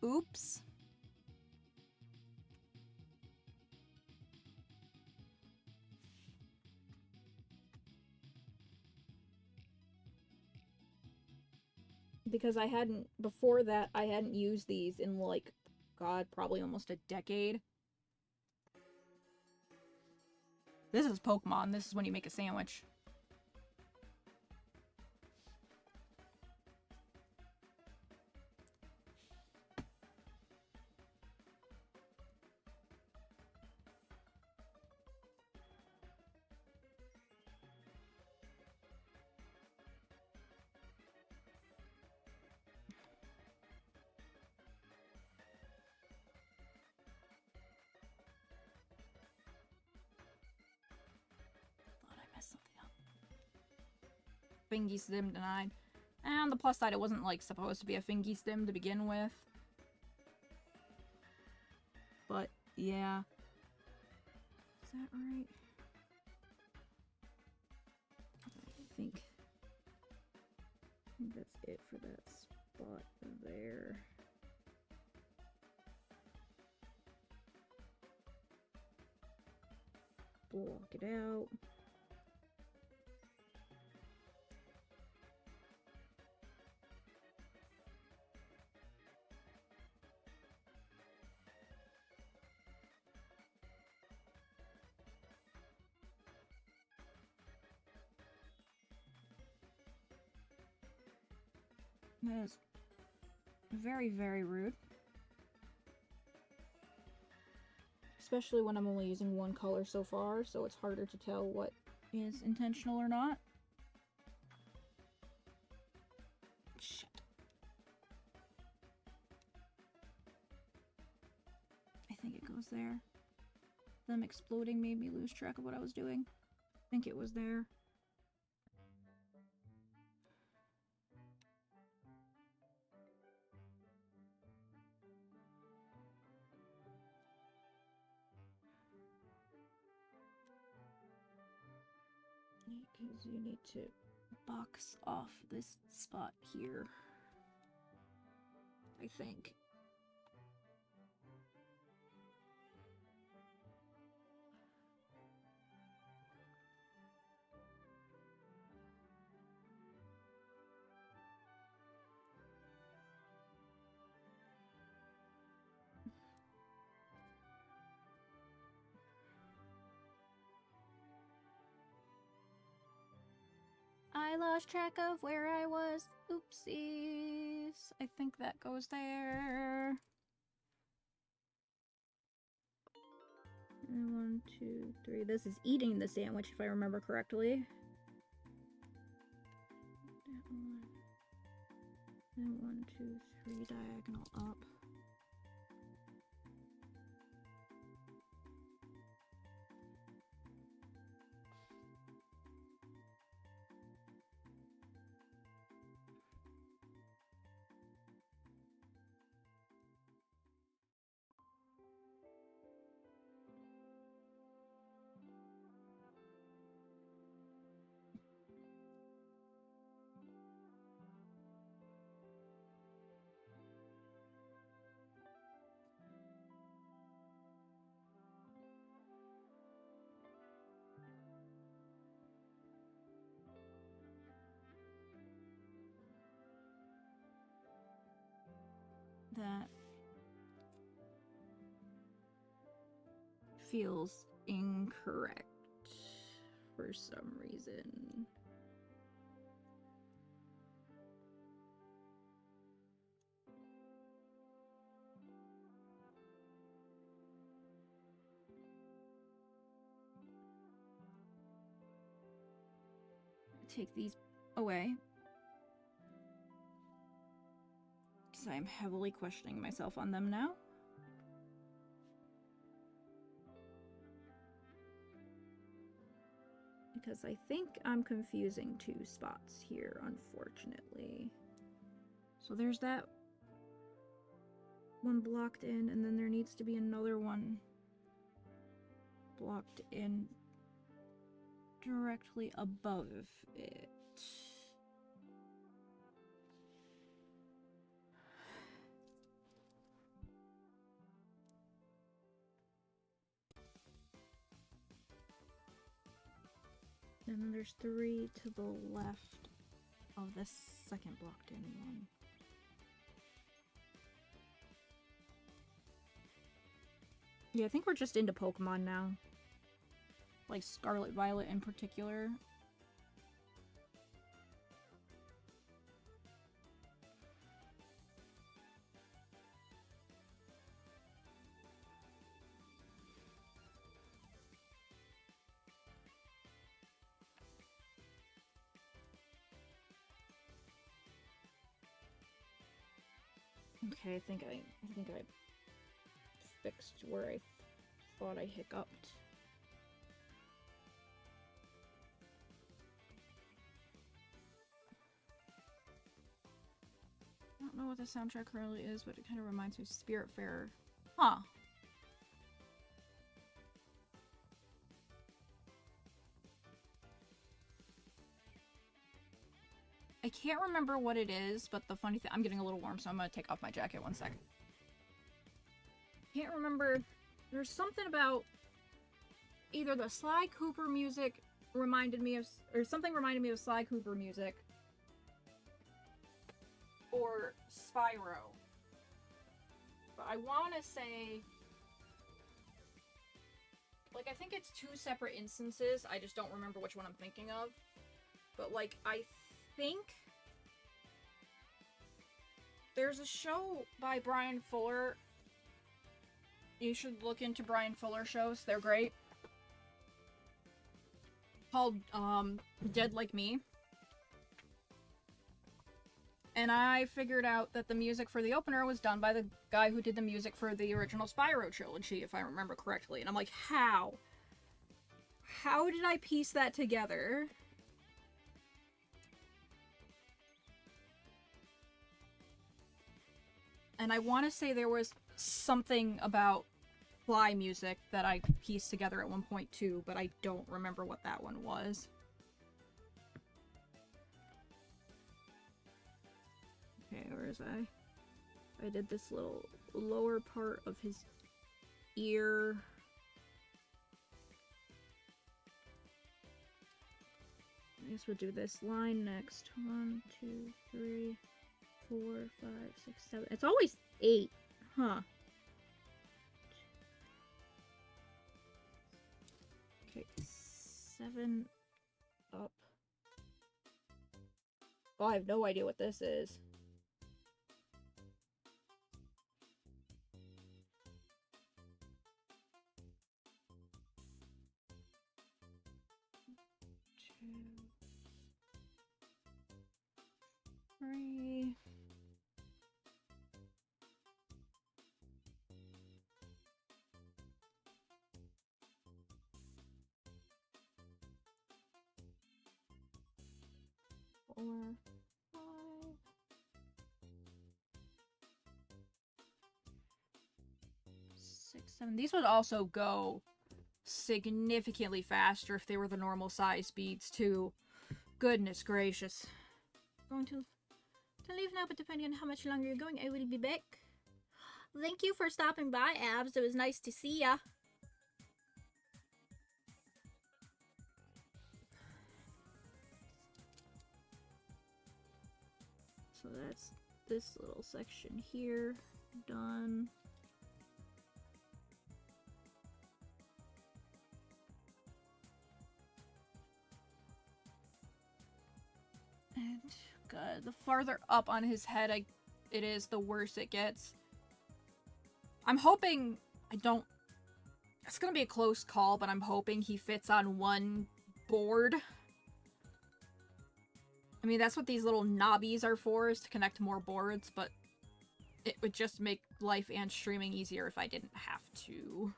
Oops. Because before that, I hadn't used these in like, God, probably almost a decade. This is Pokemon. This is when you make a sandwich. Fingy Stim denied. And the plus side, it wasn't like supposed to be a Fingy Stim to begin with. But yeah. Is that right? I think that's it for that spot there. Block it out. That is very, very rude. Especially when I'm only using one color so far, so it's harder to tell what is intentional or not. Shit. I think it goes there. Them exploding made me lose track of what I was doing. I think it was there. Because you need to box off this spot here, I think. I lost track of where I was. Oopsies. I think that goes there. 1, 2, 3. This is eating the sandwich, if I remember correctly. And 1, 2, 3, diagonal up. That feels incorrect for some reason. Take these away. I'm heavily questioning myself on them now. Because I think I'm confusing two spots here, unfortunately. So there's that one blocked in, and then there needs to be another one blocked in directly above it. And then there's 3 to the left of the second blocked in one. Yeah, I think we're just into Pokemon now. Like Scarlet Violet in particular. Okay, I think I fixed where I thought I hiccuped. I don't know what the soundtrack currently is, but it kind of reminds me of Spiritfarer. Huh. I can't remember what it is, but the funny thing— I'm getting a little warm, so I'm gonna take off my jacket 1 second. Can't remember. There's something about either the Sly Cooper music reminded me of, or something reminded me of Sly Cooper music, or Spyro. But I want to say, like, I think it's 2 separate instances. I just don't remember which one I'm thinking of. But, like, I think there's a show by Brian Fuller. You should look into Brian Fuller shows. They're great. Called, Dead Like Me. And I figured out that the music for the opener was done by the guy who did the music for the original Spyro trilogy, if I remember correctly. And I'm like, how? How did I piece that together? And I want to say there was something about Fly music that I pieced together at one point too, but I don't remember what that one was. Okay, where is I did this little lower part of his ear. I guess we'll do this line next. 1, 2, 3, 4, 5, 6, 7. It's always 8. Huh. Okay, 7 up. Oh, I have no idea what this is. Two, 3. Four, 5. 6, 7. These would also go significantly faster if they were the normal size beads too. Goodness gracious. Going to leave now, but depending on how much longer you're going, I will be back. Thank you for stopping by, Abs. It was nice to see ya. So that's this little section here done. And good. The farther up on his head it is, the worse it gets. I'm hoping I don't— it's gonna be a close call, but I'm hoping he fits on one board. I mean, that's what these little knobbies are for, is to connect more boards, but it would just make life and streaming easier if I didn't have to.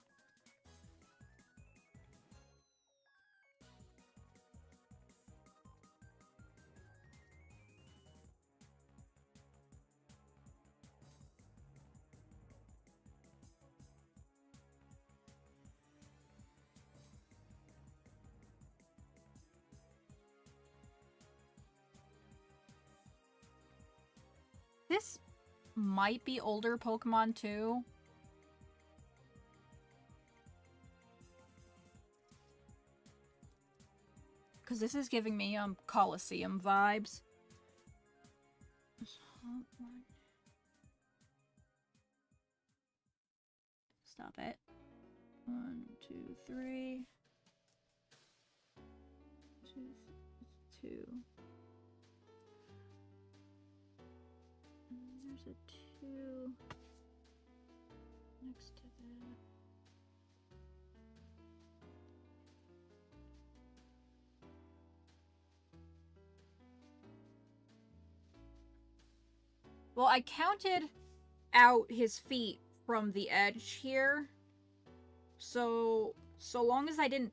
this might be older Pokemon too. Because this is giving me Colosseum vibes. Stop it. 1, 2, 3. 2. There's a 2 next to that. Well, I counted out his feet from the edge here. So long as I didn't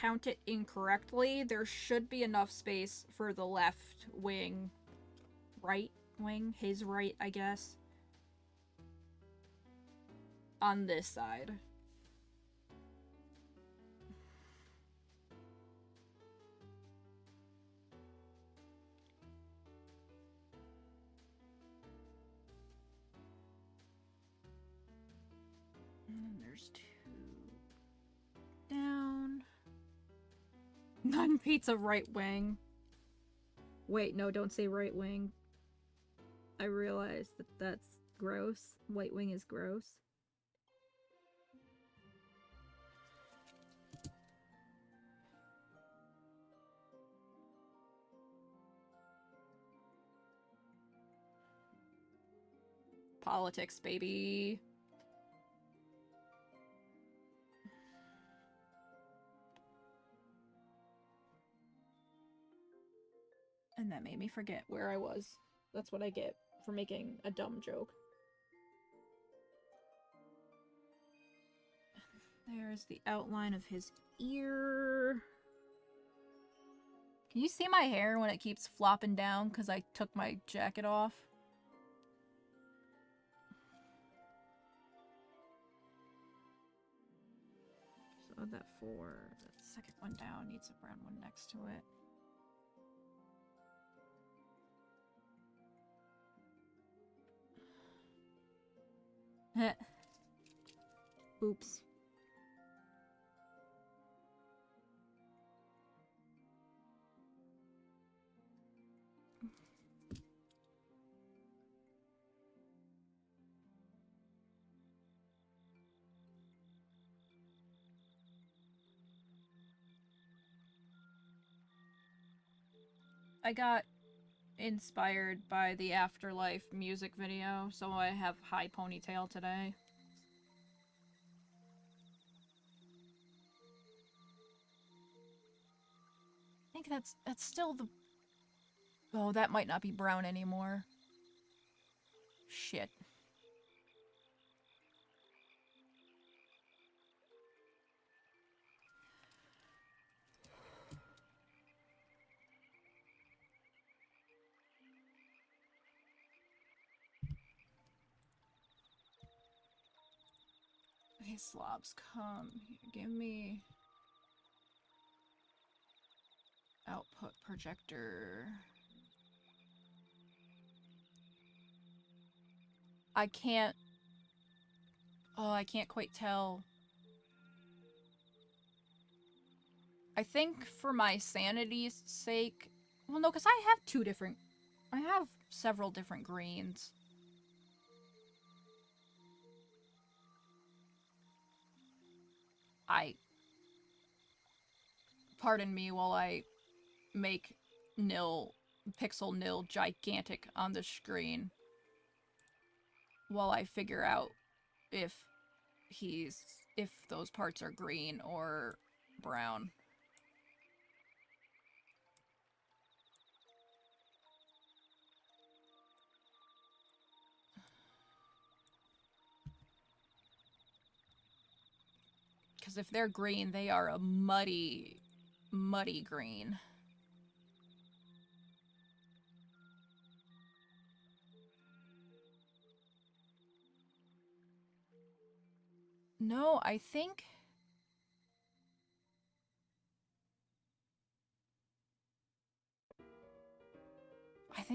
count it incorrectly, there should be enough space for the left wing, right wing, his right, I guess, on this side. And then there's 2 down. 9 feet of right wing. Wait, no, don't say right wing. I realized that that's gross. White wing is gross. Politics, baby. And that made me forget where I was. That's what I get for making a dumb joke. There's the outline of his ear. Can you see my hair when it keeps flopping down because I took my jacket off? So that 4, that second one down needs a brown one next to it. Oops. I got inspired by the Afterlife music video, so I have high ponytail today. I think that's still the... Oh, that might not be brown anymore. Shit. Hey, slobs, come here. Give me... output projector. I can't... Oh, I can't quite tell. I think for my sanity's sake... Well, no, because I have 2 different... I have several different greens. Pardon me while I make pixel nil gigantic on the screen. While I figure out if those parts are green or brown. Because if they're green, they are a muddy green. No, I think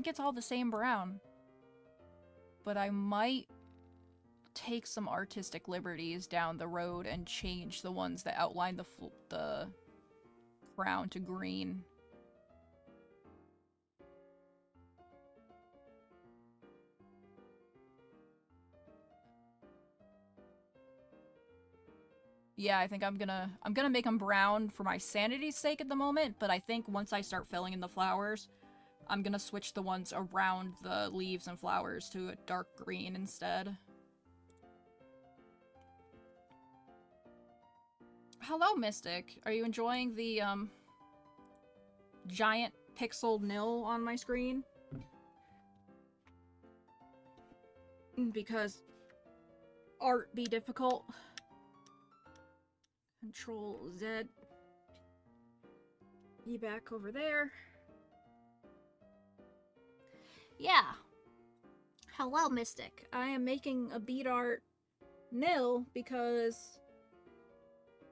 it's all the same brown. but I might take some artistic liberties down the road and change the ones that outline the crown to green. Yeah, I think I'm gonna make them brown for my sanity's sake at the moment, but I think once I start filling in the flowers, I'm gonna switch the ones around the leaves and flowers to a dark green instead. Hello, Mystic. Are you enjoying the, giant pixel nil on my screen? Because art be difficult. Control Z. You back over there. Yeah. Hello, Mystic. I am making a bead art nil because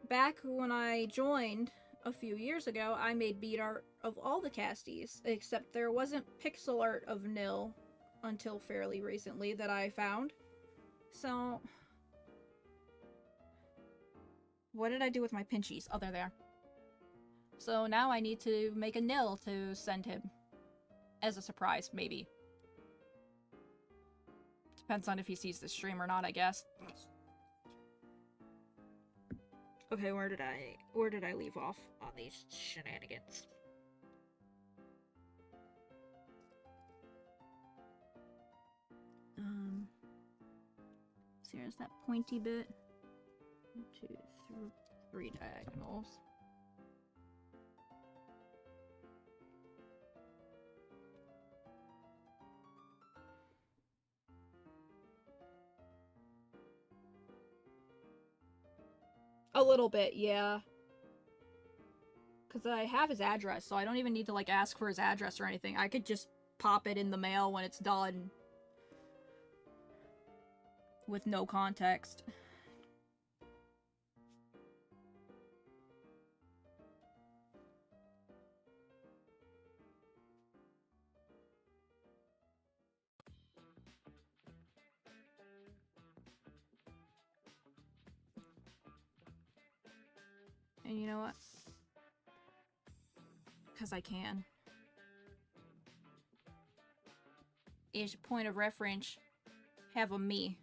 back when I joined a few years ago, I made bead art of all the casties, except there wasn't pixel art of nil until fairly recently that I found. So, what did I do with my pinchies? Oh, they're there. So now I need to make a nil to send him. As a surprise, maybe. Depends on if he sees the stream or not, I guess. Okay, where did I leave off on these shenanigans? So here's that pointy bit. 1, 2, 3 diagonals. A little bit, yeah. Because I have his address, so I don't even need to, like, ask for his address or anything. I could just pop it in the mail when it's done. With no context. And you know what? Because I can. As a point of reference, have a me.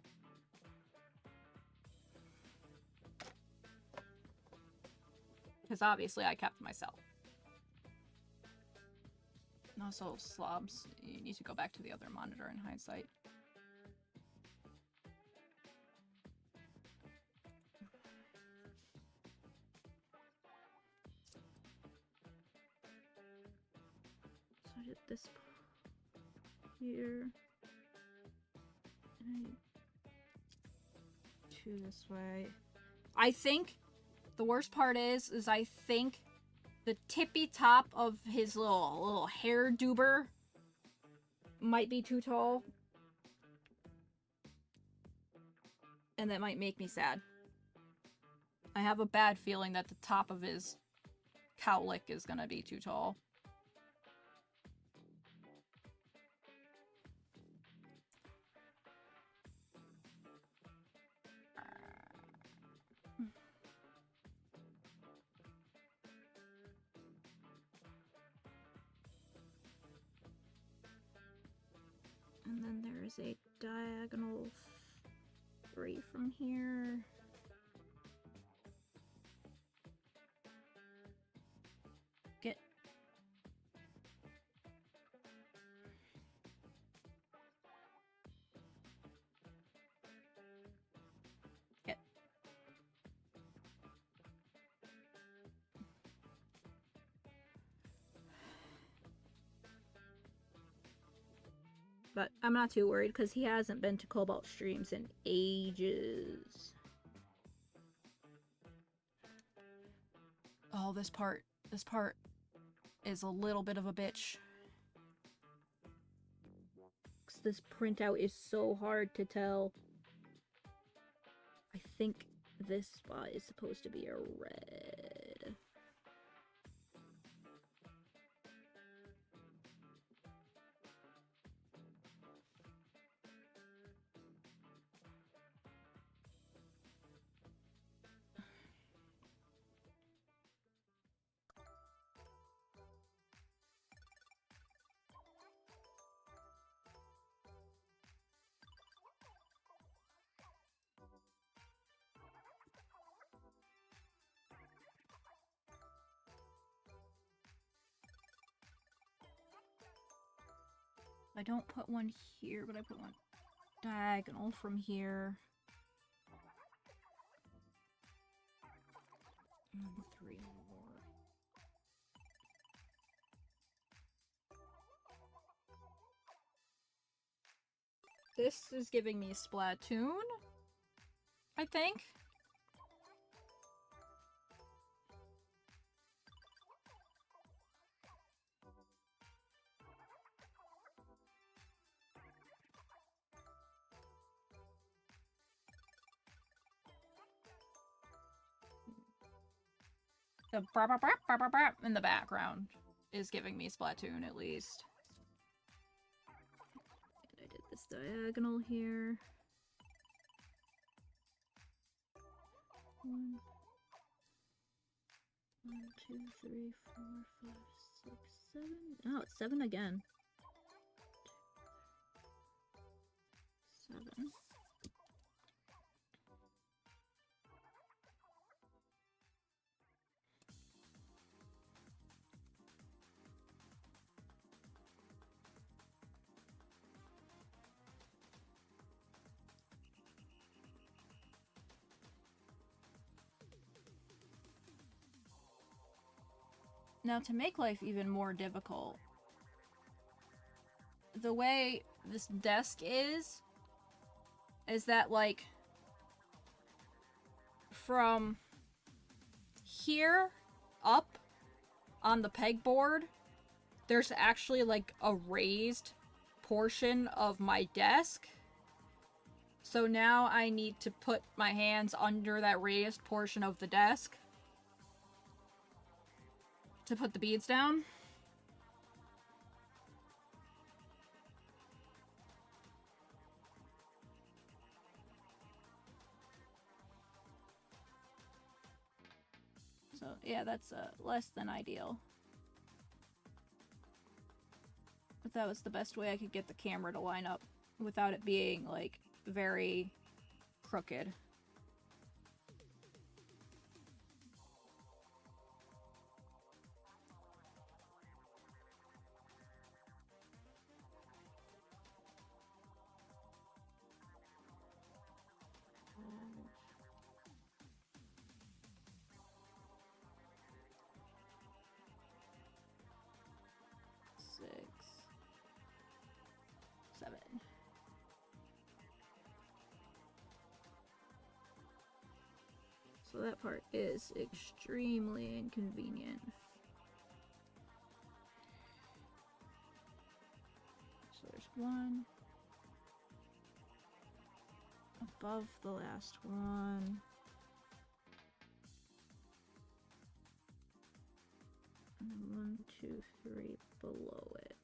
Because obviously I kept myself. And also, slobs, you need to go back to the other monitor in hindsight. So I did this here. And two this way. I think the worst part is I think the tippy top of his little hair doober might be too tall. And that might make me sad. I have a bad feeling that the top of his cowlick is gonna be too tall. And then there is a diagonal 3 from here. Get. Get. But I'm not too worried because he hasn't been to Cobalt streams in ages. Oh, this part is a little bit of a bitch. 'Cause this printout is so hard to tell. I think this spot is supposed to be a red. I don't put one here, but I put one diagonal from here. And 3 more. This is giving me Splatoon, I think. The brap, brap, brap, brap, brap, brap in the background is giving me Splatoon, at least. And I did this diagonal here. 1, 2, 3, 4, 5, 6, 7. Oh, it's 7 again. 7. Now, to make life even more difficult, the way this desk is that, like, from here up on the pegboard, there's actually, like, a raised portion of my desk. So now I need to put my hands under that raised portion of the desk to put the beads down. So yeah, that's less than ideal. But that was the best way I could get the camera to line up without it being, like, very crooked. So that part is extremely inconvenient. So there's one above the last one. And then 1, 2, 3 below it.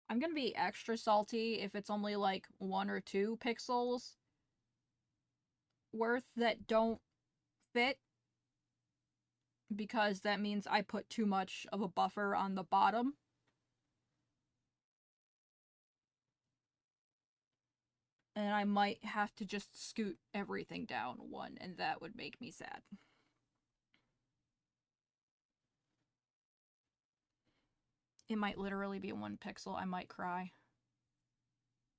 I'm gonna be extra salty if it's only like 1 or 2 pixels worth that don't fit, because that means I put too much of a buffer on the bottom. And I might have to just scoot everything down 1, and that would make me sad. It might literally be 1 pixel. I might cry.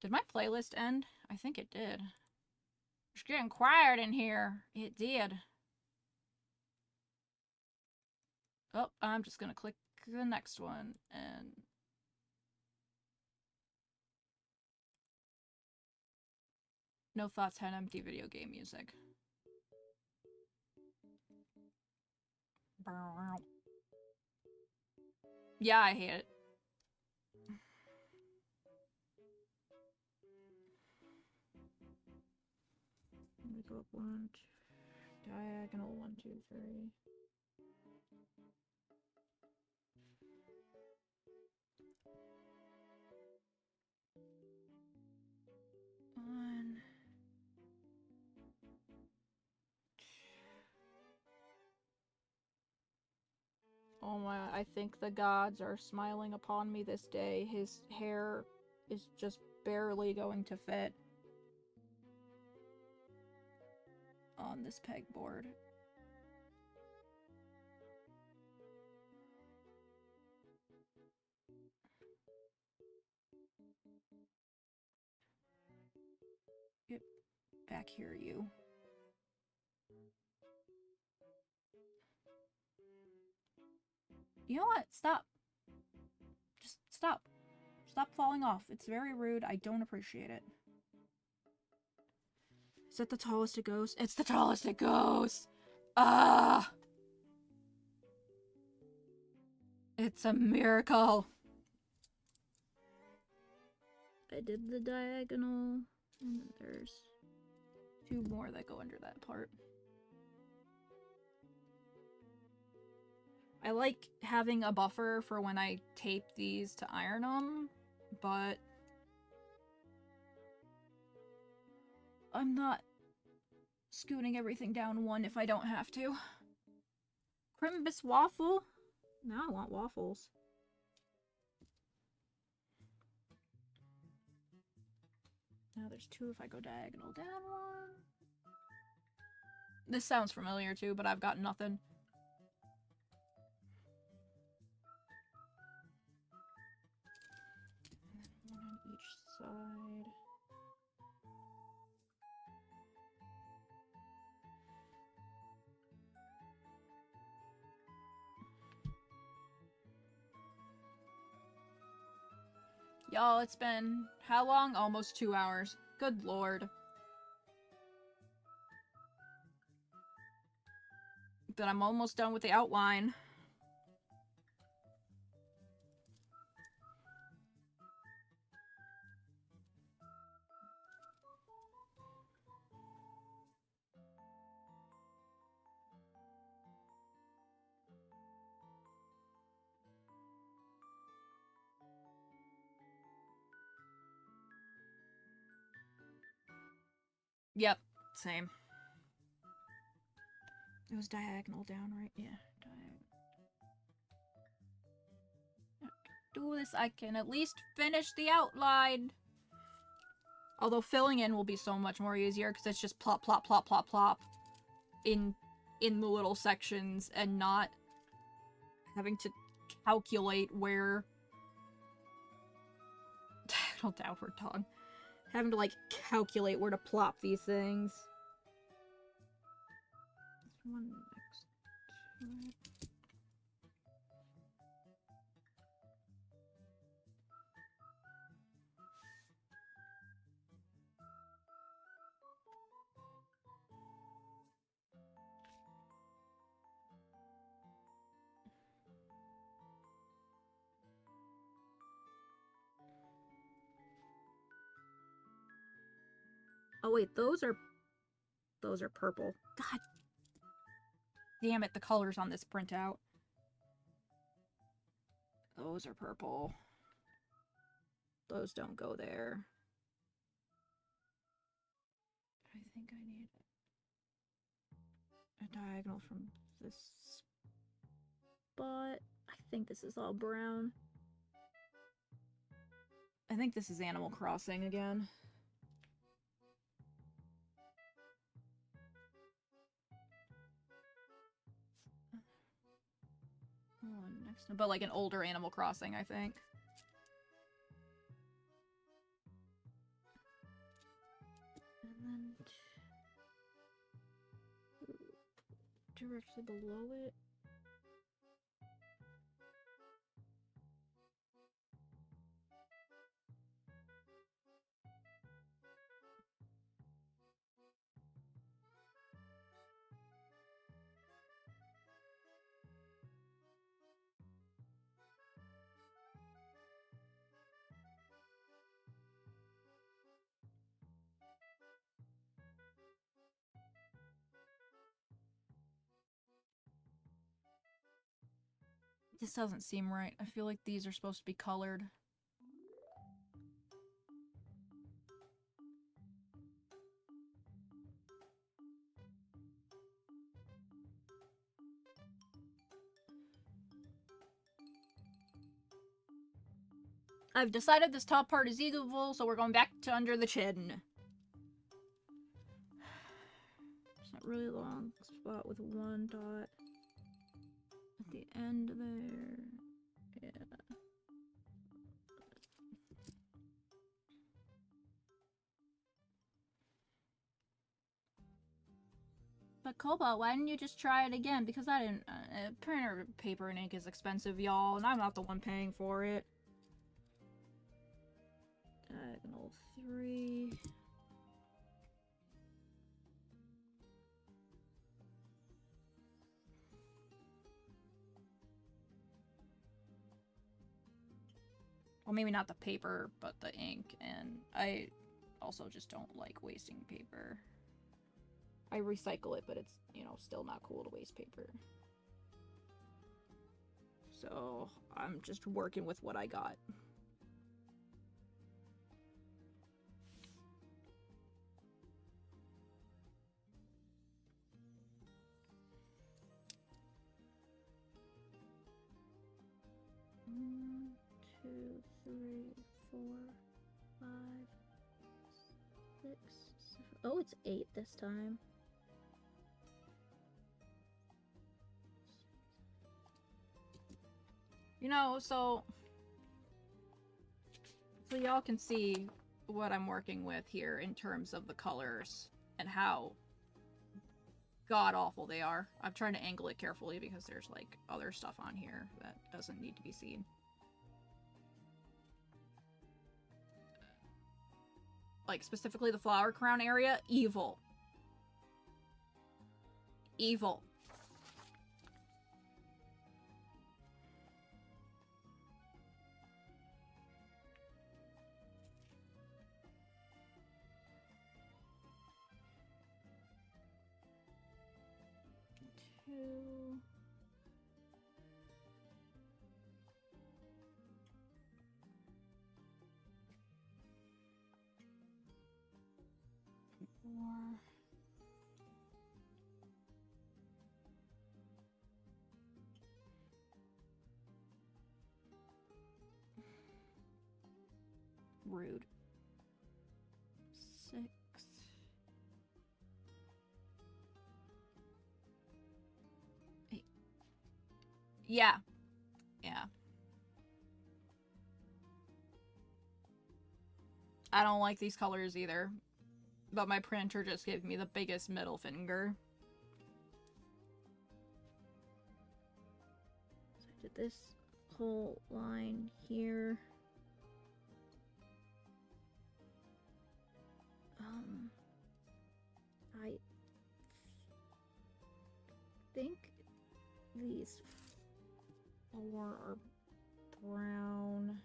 Did my playlist end? I think it did. It's getting quiet in here. It did. Oh, I'm just gonna click the next one and... No thoughts had empty video game music. Yeah, I hate it. Let me go up 1, 2, diagonal 1, 2, 3. One. Oh my, I think the gods are smiling upon me this day. His hair is just barely going to fit on this pegboard. Get back here, you. You know what? Stop. Just stop. Stop falling off. It's very rude. I don't appreciate it. Is that the tallest it goes? It's the tallest it goes! Ah! It's a miracle. I did the diagonal, and then there's 2 more that go under that part. I like having a buffer for when I tape these to iron them, but I'm not scooting everything down 1 if I don't have to. Crimbus waffle? Now I want waffles. Now there's 2 if I go diagonal down 1. This sounds familiar too, but I've got nothing. And then 1 on each side. Y'all, it's been how long? Almost 2 hours. Good lord. But I'm almost done with the outline. Yep, same. It was diagonal down, right? Yeah, do this, I can at least finish the outline. Although filling in will be so much more easier because it's just plop, plop, plop, plop, plop in the little sections and not having to calculate where diagonal downward dog. Having to like calculate where to plop these things. This one next to it. Oh wait, those are purple. God damn it, the colors on this printout. Those are purple. Those don't go there. I think I need a diagonal from this spot. I think this is all brown. I think this is Animal Crossing again. Next, but like an older Animal Crossing, I think. And then directly below it. This doesn't seem right. I feel like these are supposed to be colored. I've decided this top part is evil, so we're going back to under the chin. It's not really long spot with one dot at the end there. Yeah. But Cobalt, why didn't you just try it again? Because I didn't. Printer paper and ink is expensive, y'all, and I'm not the one paying for it. Diagonal 3. Well, maybe not the paper, but the ink, and I also just don't like wasting paper. I recycle it, but it's, you know, still not cool to waste paper. So, I'm just working with what I got. One, 2, 3, 4, 5, 6, 7. Oh, it's 8 this time. You know, so y'all can see what I'm working with here in terms of the colors and how god-awful they are. I'm trying to angle it carefully because there's, like, other stuff on here that doesn't need to be seen. Like, specifically the flower crown area, evil. Evil. Two. Four. Rude. 6. Yeah. Yeah. I don't like these colors either. But my printer just gave me the biggest middle finger. So I did this whole line here. I think these 4 are brown.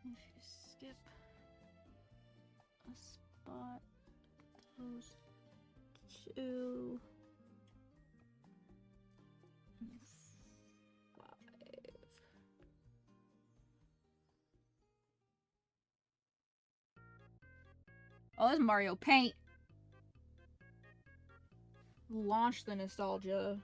If you skip a spot, those 2 and 5. Oh, there's Mario Paint. Launch the nostalgia.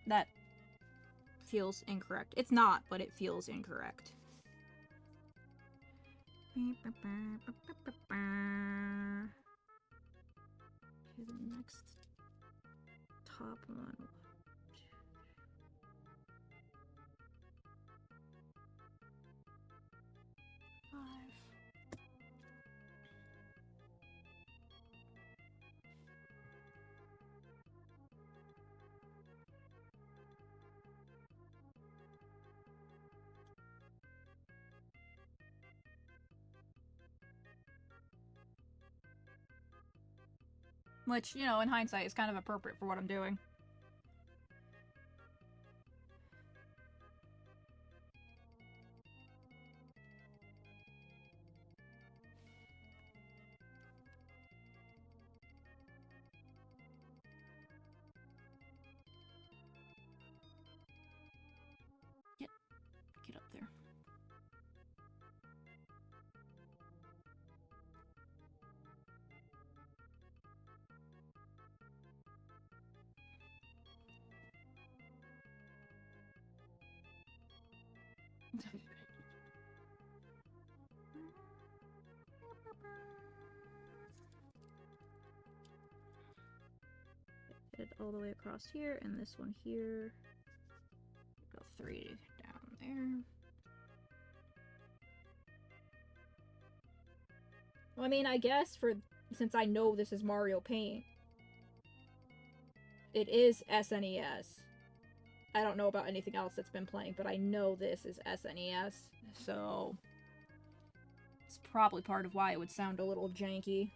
That feels incorrect. It's not, but it feels incorrect. Okay, the next top one. 5. Which, you know, in hindsight is kind of appropriate for what I'm doing. Get up there. Head all the way across here, and this one here. Go 3 down there. Well, I mean, I guess since I know this is Mario Paint, it is SNES. I don't know about anything else that's been playing, but I know this is SNES, so it's probably part of why it would sound a little janky.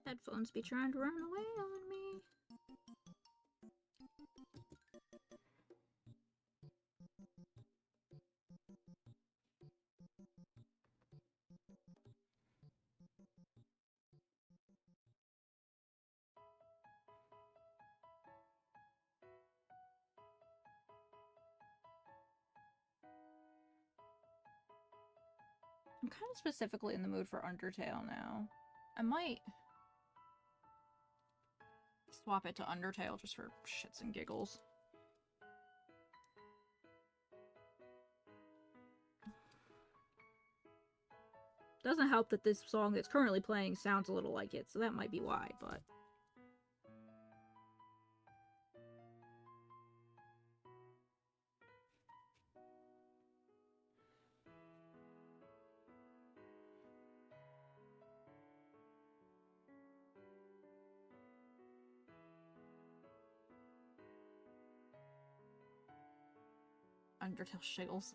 Headphones be trying to run away on me. I'm kind of specifically in the mood for Undertale now. I might swap it to Undertale just for shits and giggles. Doesn't help that this song that's currently playing sounds a little like it, so that might be why, but... Undertale shiggles.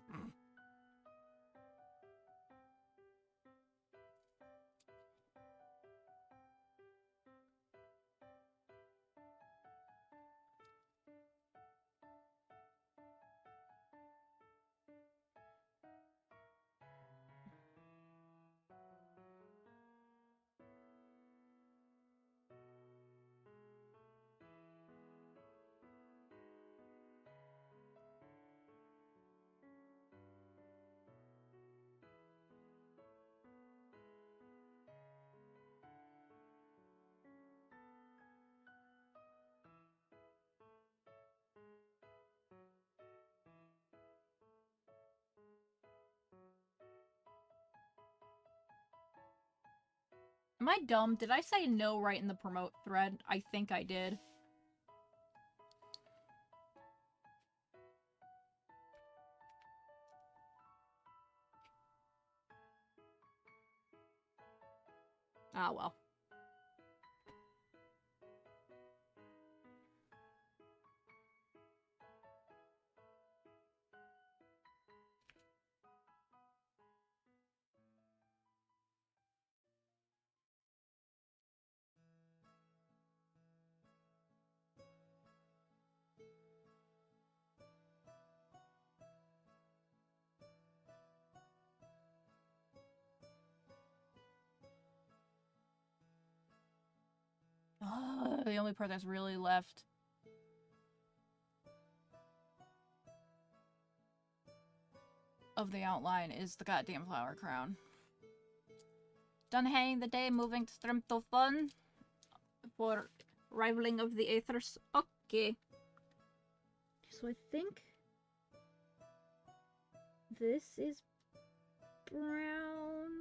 Am I dumb? Did I say no right in the promote thread? I think I did. Ah, well. The only part that's really left of the outline is the goddamn flower crown. Done hanging the day, moving to Stremto Fun for rivaling of the Aethers. Okay. So I think this is brown.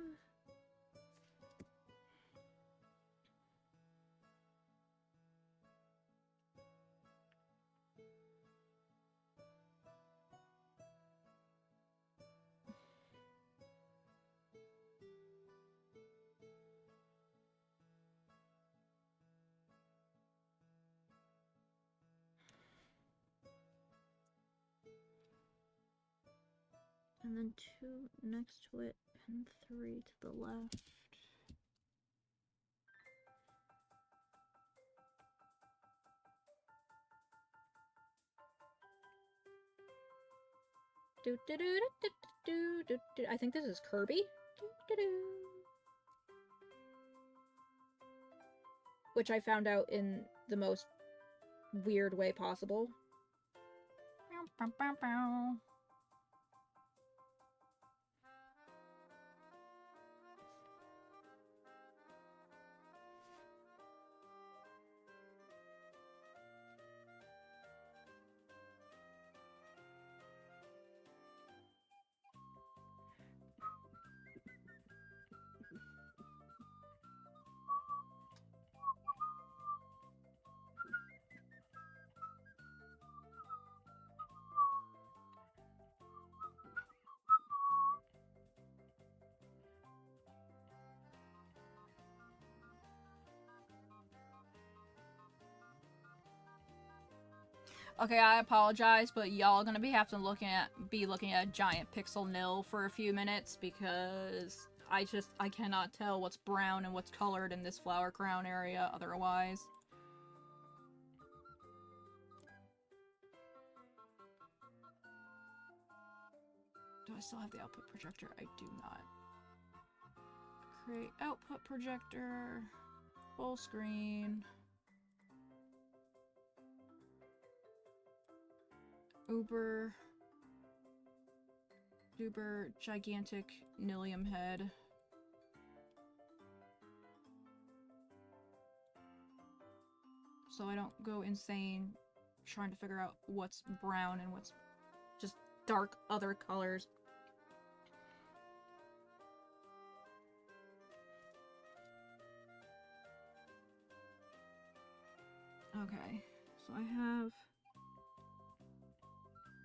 And then 2 next to it, and 3 to the left. Do do do do do do do do. I think this is Kirby. Do, do, do. Which I found out in the most weird way possible. Bow, bow, bow, bow. Okay, I apologize, but y'all gonna be looking at a giant pixel nil for a few minutes because I cannot tell what's brown and what's colored in this flower crown area otherwise. Do I still have the output projector? I do not. Create output projector. Full screen. Uber duper gigantic Nilium head. So I don't go insane trying to figure out what's brown and what's just dark other colors. Okay, so I have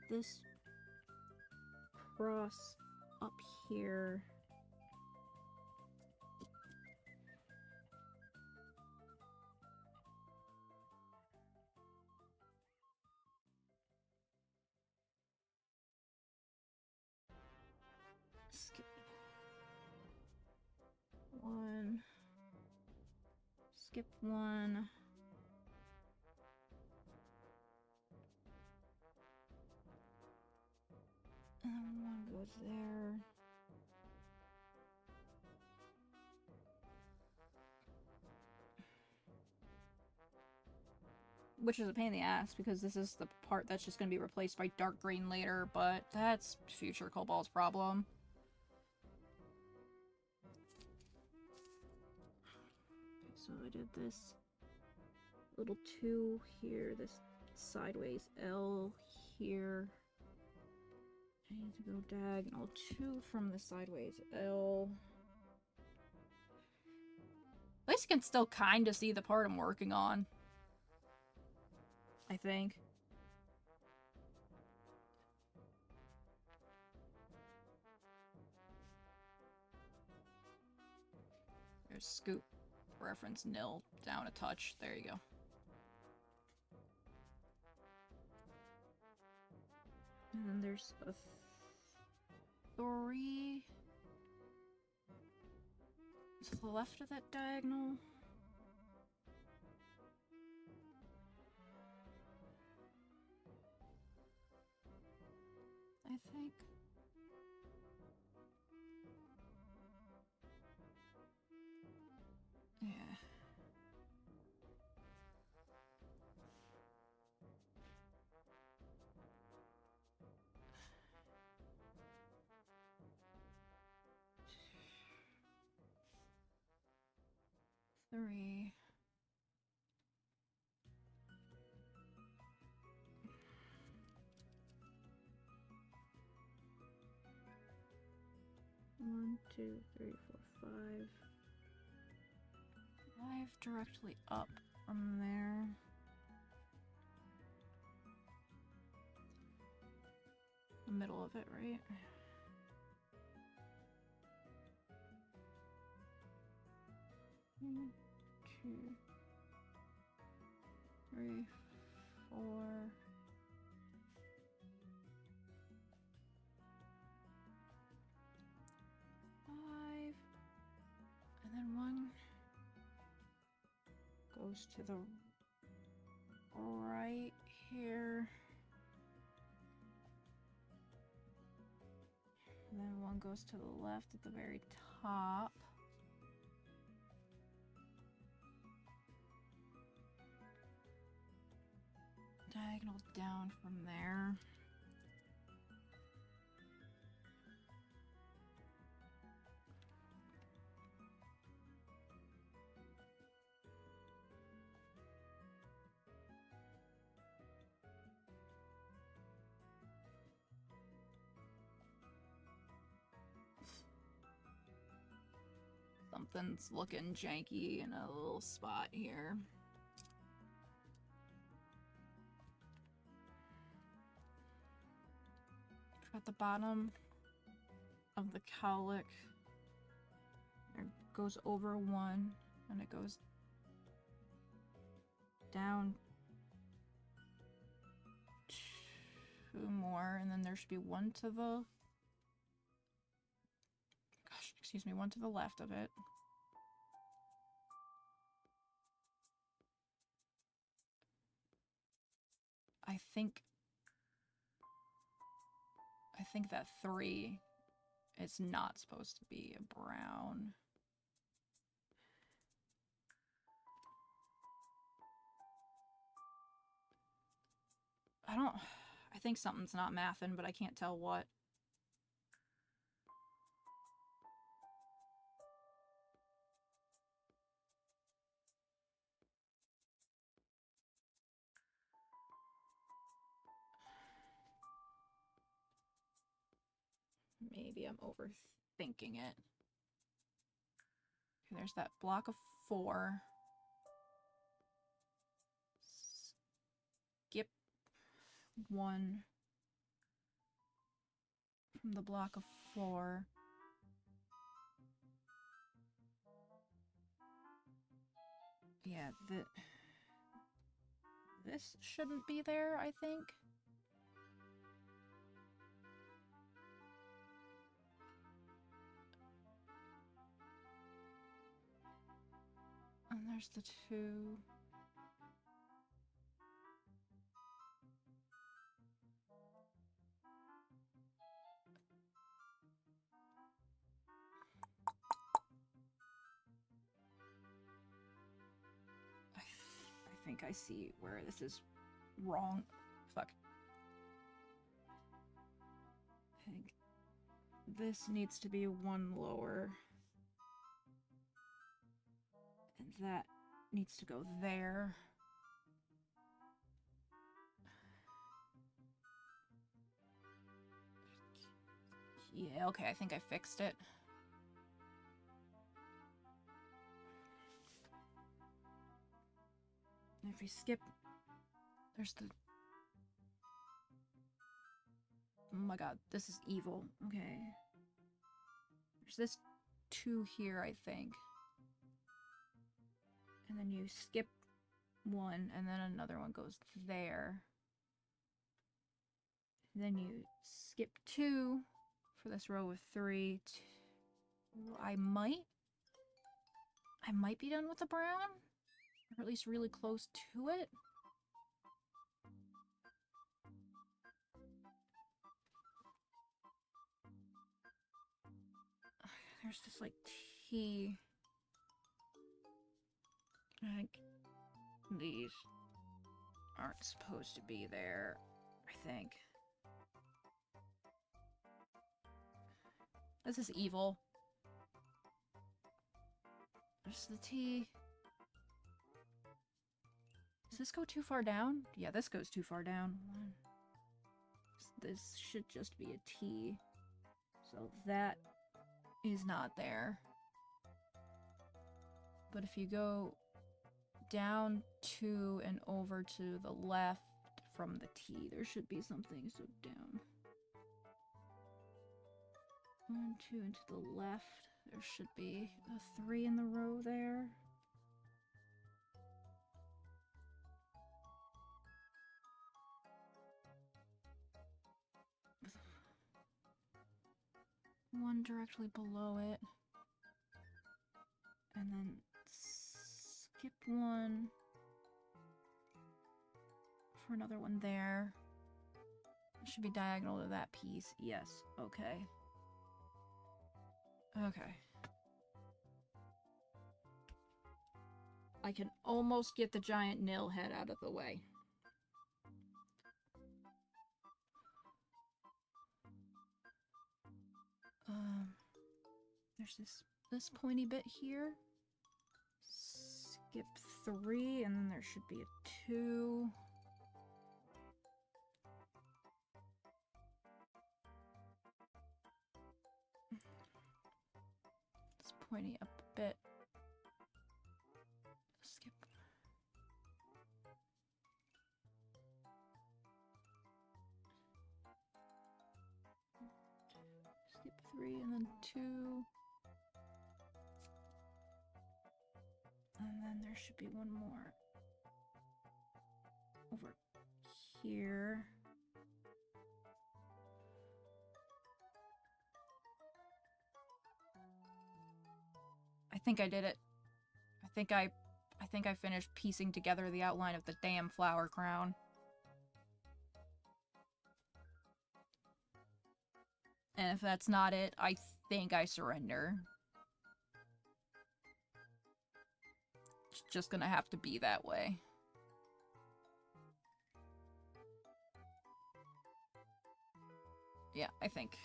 this cross up here. Skip one. Skip one. And then one goes there. Which is a pain in the ass, because this is the part that's just going to be replaced by dark green later, but that's future Cobalt's problem. Okay, so I did this little 2 here, this sideways L here. I need to go diagonal 2 from the sideways L. At least you can still kind of see the part I'm working on. I think. There's scoop reference nil down a touch. There you go. And then there's a 3 to the left of that diagonal. I think. Yeah. 3. One, two, three, four, 5. 5 directly up from there. The middle of it, right? 1, 2, 3, 4. 5. And then 1 goes to the right here. And then 1 goes to the left at the very top. Diagonal down from there. Something's looking janky in a little spot here. At the bottom of the cowlick, it goes over 1, and it goes down 2 more, and then there should be 1 to the, gosh, excuse me, 1 to the left of it. I think that 3 is not supposed to be a brown. I think something's not mathin', but I can't tell what. Maybe I'm overthinking it. Okay, there's that block of 4. Skip 1 from the block of 4. Yeah, this shouldn't be there, I think. And there's the 2. I think I see where this is wrong. Fuck. I think this needs to be 1 lower. And that needs to go there. Yeah, okay, I think I fixed it. And if we skip, there's the... Oh my god, this is evil. Okay. There's this 2 here, I think. And then you skip 1, and then another one goes there. And then you skip 2 for this row of 3. I might be done with the brown, or at least really close to it. There's this like T. I think these aren't supposed to be there, I think. This is evil. There's the T. Does this go too far down? Yeah, this goes too far down. This should just be a T. So that is not there. But if you go down 2 and over to the left from the T, there should be something. So down 1, 2, and to the left, there should be a 3 in the row there. One directly below it. And then skip 1 for another one there. It should be diagonal to that piece. Yes. Okay. Okay. I can almost get the giant nil head out of the way. There's this pointy bit here. Skip 3, and then there should be a 2. It's pointy up a bit. Skip. Skip 3, and then 2. And then there should be one more over here. I think I did it. I think I finished piecing together the outline of the damn flower crown. And if that's not it, I think I surrender. It's just gonna have to be that way. Yeah, I think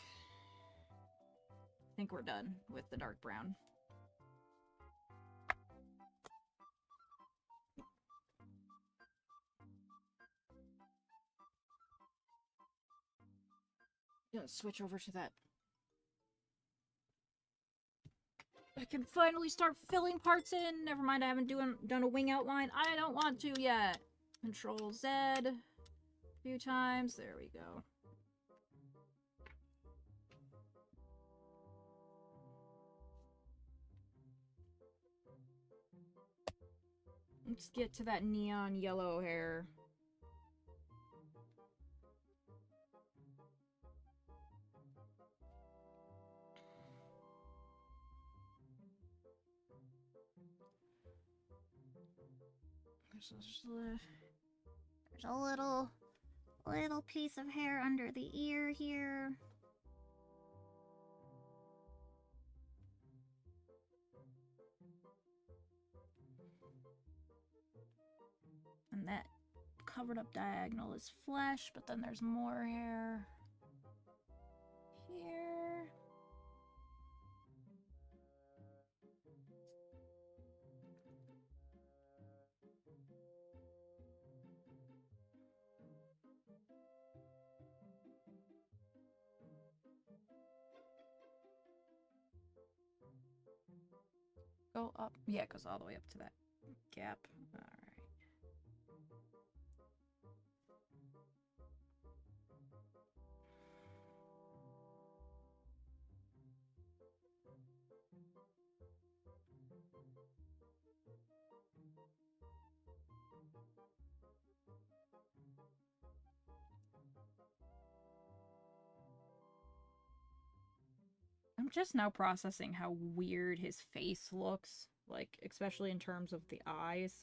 we're done with the dark brown. Gonna switch over to that. I can finally start filling parts in. Never mind, I haven't done a wing outline. I don't want to yet. Control Z a few times. There we go. Let's get to that neon yellow hair. There's a little piece of hair under the ear here. And that covered up diagonal is flesh, but then there's more hair here. Go up. Yeah, it goes all the way up to that gap. Alright. I'm just now processing how weird his face looks, like, especially in terms of the eyes.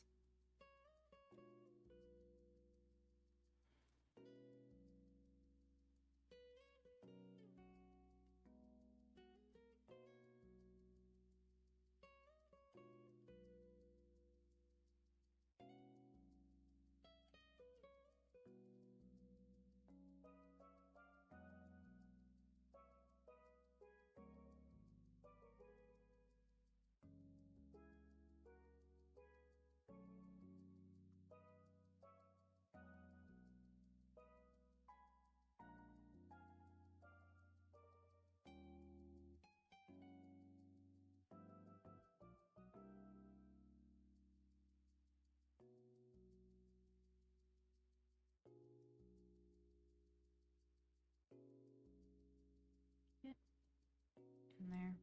there.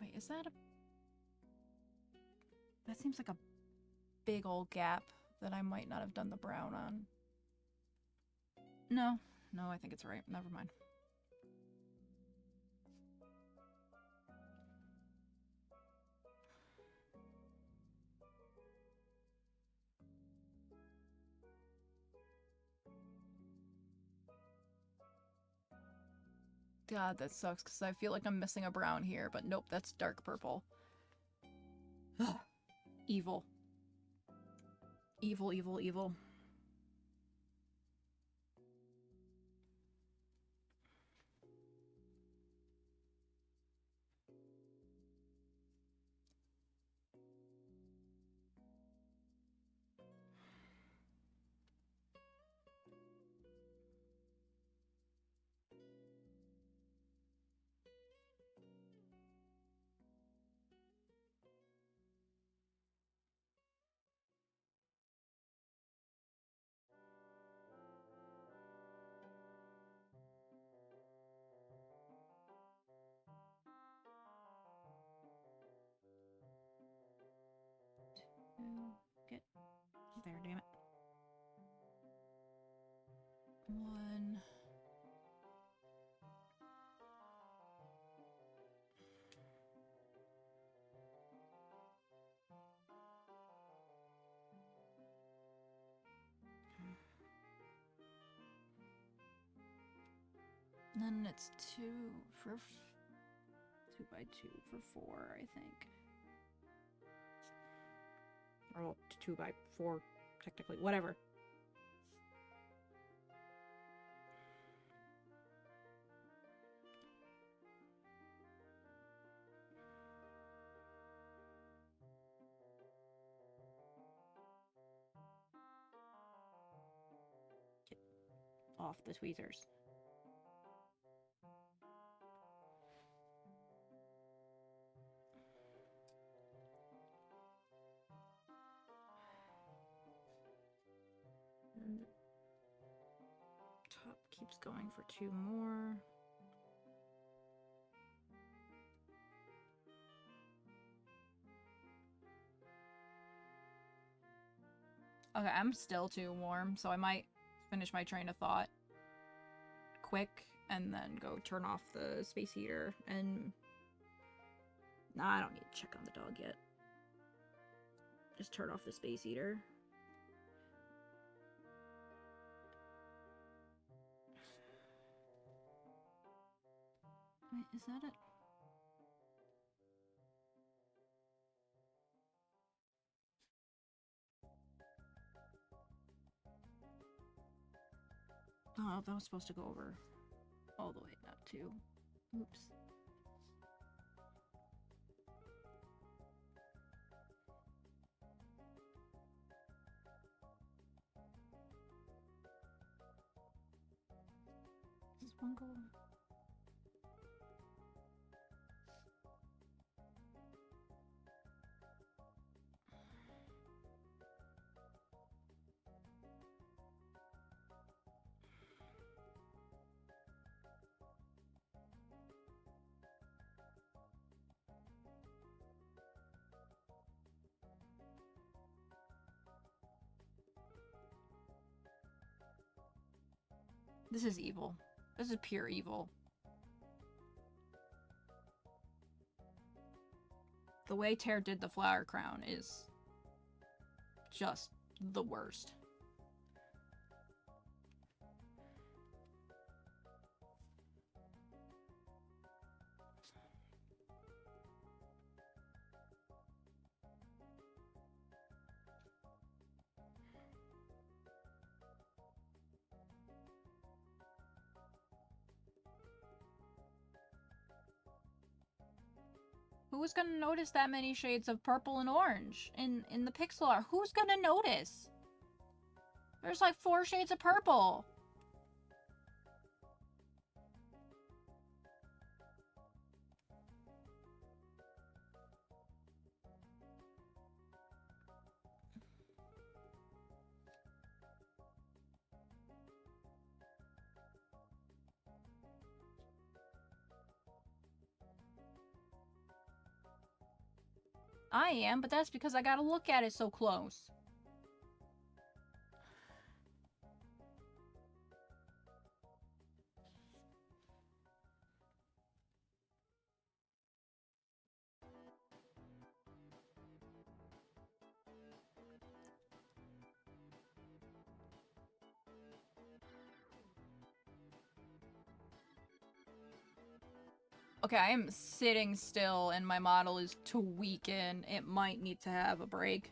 Wait, is that a... That seems like a big old gap that I might not have done the brown on. No. No, I think it's right. Never mind. God, that sucks because I feel like I'm missing a brown here, but nope, that's dark purple. Evil. Evil, evil, evil. Get there, damn it. 1. And then it's 2 for 2 by 2 for 4, I think. Or 2 by 4, technically. Whatever. Get off the tweezers. And top keeps going for 2 more. Okay, I'm still too warm, so I might finish my train of thought quick and then go turn off the space heater and... Nah, I don't need to check on the dog yet. Just turn off the space heater. Wait, is that it? Oh, that was supposed to go over all the way, not 2. Oops. Does one go? This is evil. This is pure evil. The way Tear did the flower crown is just the worst. Who's gonna notice that many shades of purple and orange in the pixel art? Who's gonna notice? There's like 4 shades of purple. I am, but that's because I gotta look at it so close. Okay, I am sitting still and my model is to weaken. It might need to have a break.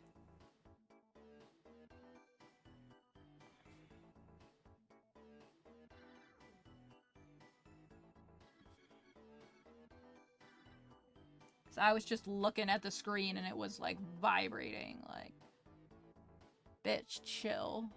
So I was just looking at the screen and it was like vibrating, like, bitch, chill.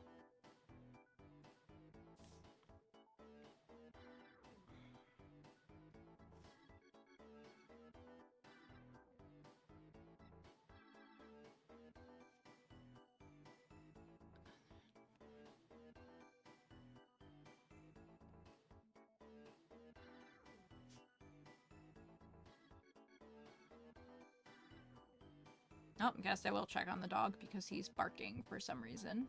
Oh, I guess I will check on the dog because he's barking for some reason.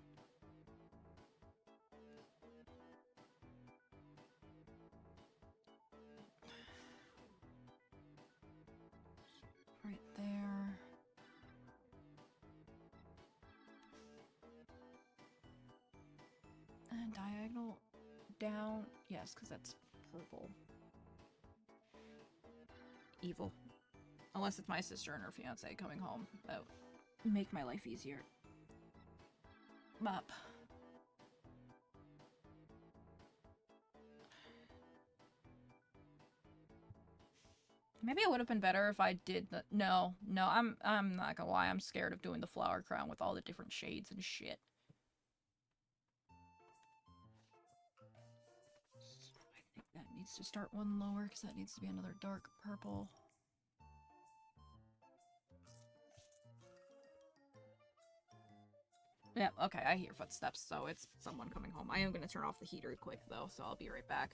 Right there. And diagonal down. Yes, because that's purple. Evil. Unless it's my sister and her fiance coming home. That would make my life easier. Up. Maybe it would have been better if I did the— No, I'm not gonna lie, I'm scared of doing the flower crown with all the different shades and shit. I think that needs to start one lower, because that needs to be another dark purple. Yep, okay, I hear footsteps, so it's someone coming home. I am gonna turn off the heater quick, though, so I'll be right back.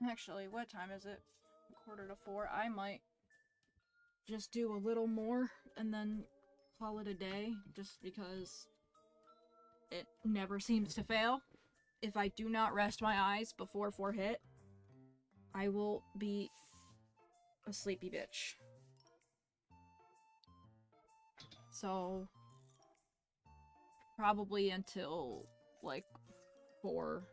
Actually, what time is it? 3:45. I might just do a little more and then call it a day, just because it never seems to fail. If I do not rest my eyes before 4 hit, I will be a sleepy bitch. So, probably until, like, 4.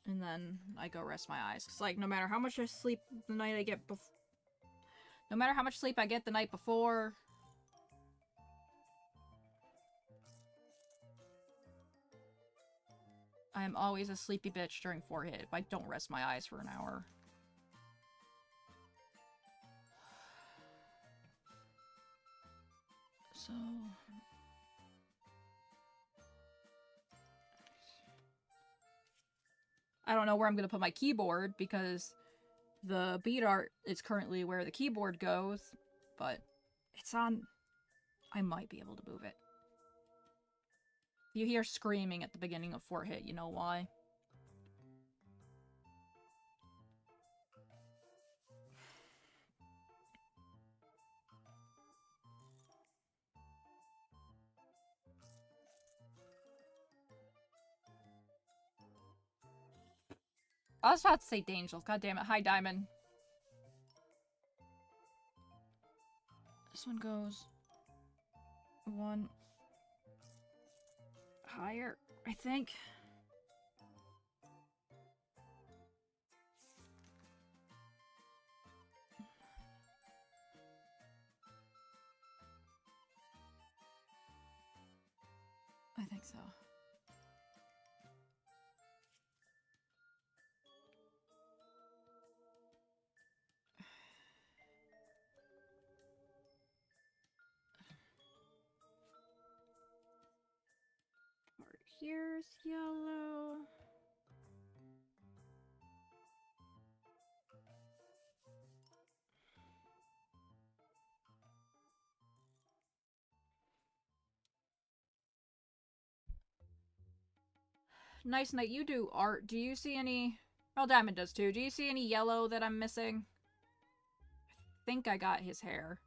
And then I go rest my eyes. Cause, like, no matter how much I sleep the night I get no matter how much sleep I get the night before, I am always a sleepy bitch during 4 hit if I don't rest my eyes for an hour. So... I don't know where I'm gonna put my keyboard because the beat art is currently where the keyboard goes, but it's on... I might be able to move it. You hear screaming at the beginning of 4 hit, you know why? I was about to say Dangels, god damn it. Hi, Diamond. This one goes 1 higher, I think. I think so. here's yellow. Nice Night, you do art. Do you see any... Well, Diamond does too. Do you see any yellow that I'm missing? I think I got his hair.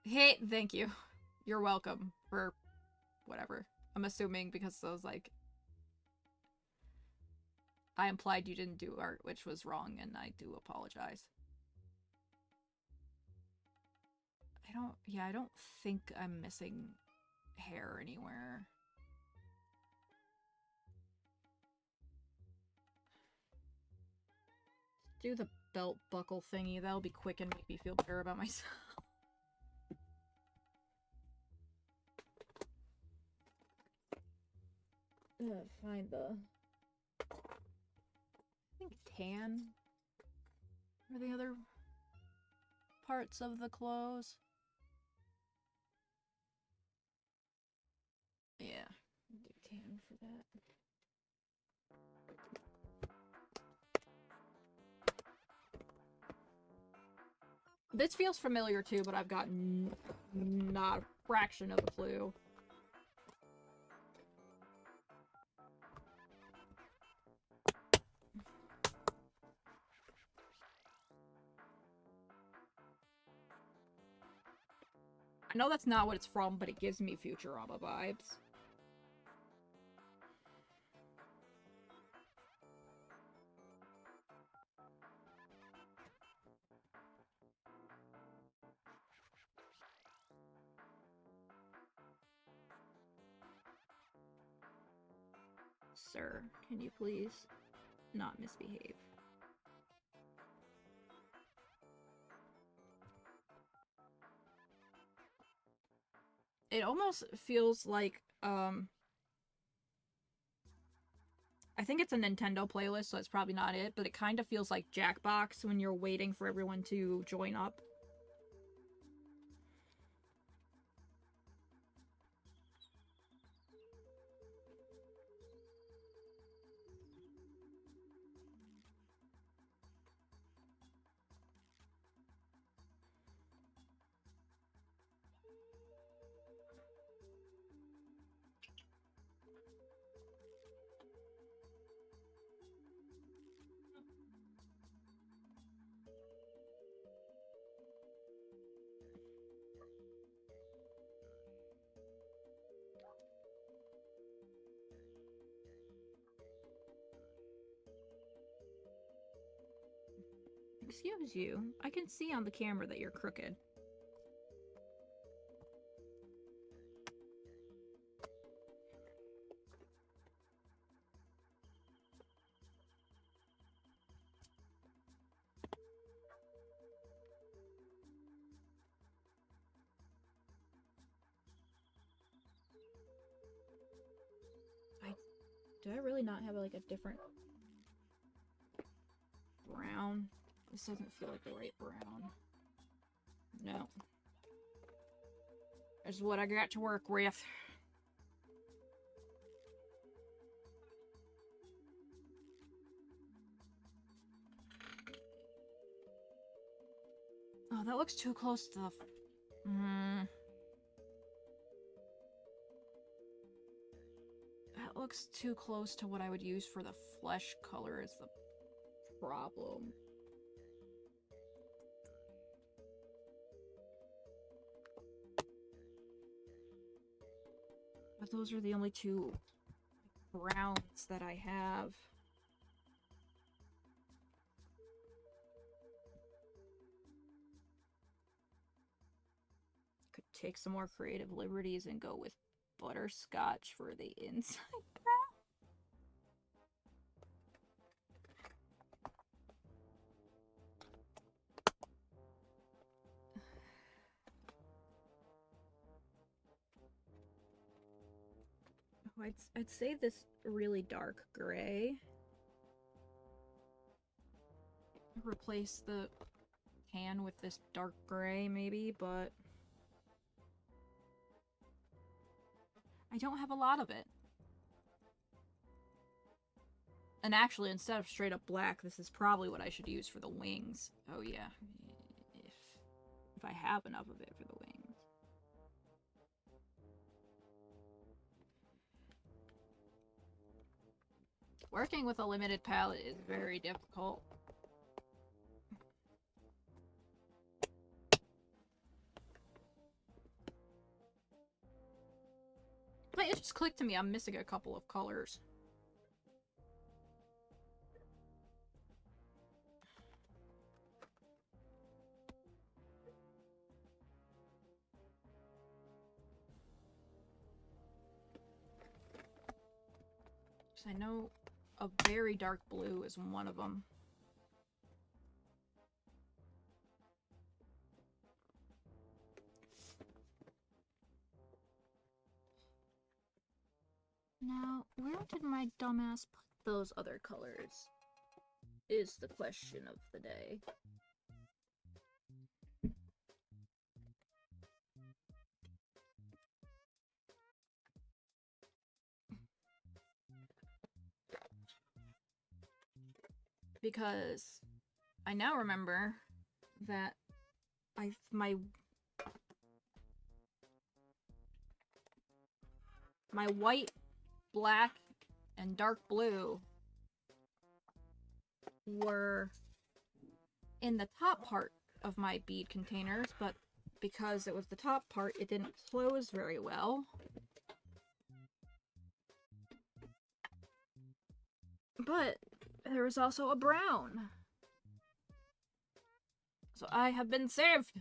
Hey, thank you. You're welcome for whatever. I'm assuming because I was like... I implied you didn't do art, which was wrong, and I do apologize. I don't think I'm missing hair anywhere. Do the belt buckle thingy. That'll be quick and make me feel better about myself. Find the... I think tan are the other parts of the clothes. Yeah, I'll do tan for that. This feels familiar too, but I've got not a fraction of a clue. I know that's not what it's from, but it gives me Futurama vibes. Sir, can you please not misbehave? It almost feels like, I think it's a Nintendo playlist, so it's probably not it, but it kind of feels like Jackbox when you're waiting for everyone to join up. Excuse you, I can see on the camera that you're crooked. Do I really not have like a different brown? This doesn't feel like the right brown. No. This is what I got to work with. Oh, that looks too close to the... That looks too close to what I would use for the flesh color is the problem. But those are the only two browns that I have. Could take some more creative liberties and go with butterscotch for the inside brow. Oh, I'd say this really dark gray. Replace the can with this dark gray, maybe, but I don't have a lot of it. And actually, instead of straight up black, this is probably what I should use for the wings. Oh yeah, if I have enough of it for the wings. Working with a limited palette is very difficult. But it just clicked to me, I'm missing a couple of colors. I know a very dark blue is one of them. Now, where did my dumbass put those other colors? Is the question of the day. Because I now remember that my white, black, and dark blue were in the top part of my bead containers, but because it was the top part, it didn't close very well. But there was also a brown. So I have been saved.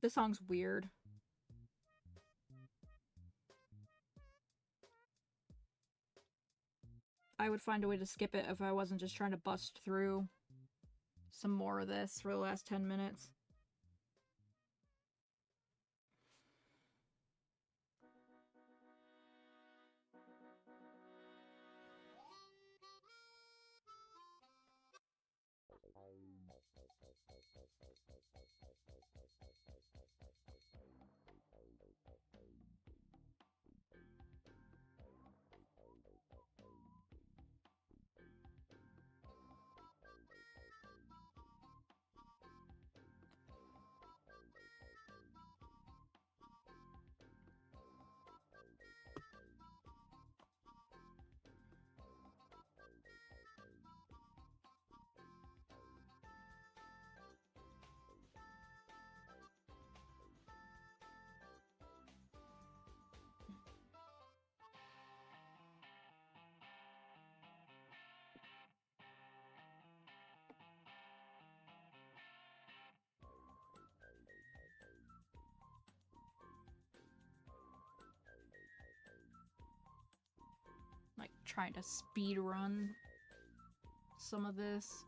This song's weird. I would find a way to skip it if I wasn't just trying to bust through some more of this for the last 10 minutes. Like, trying to speed run some of this.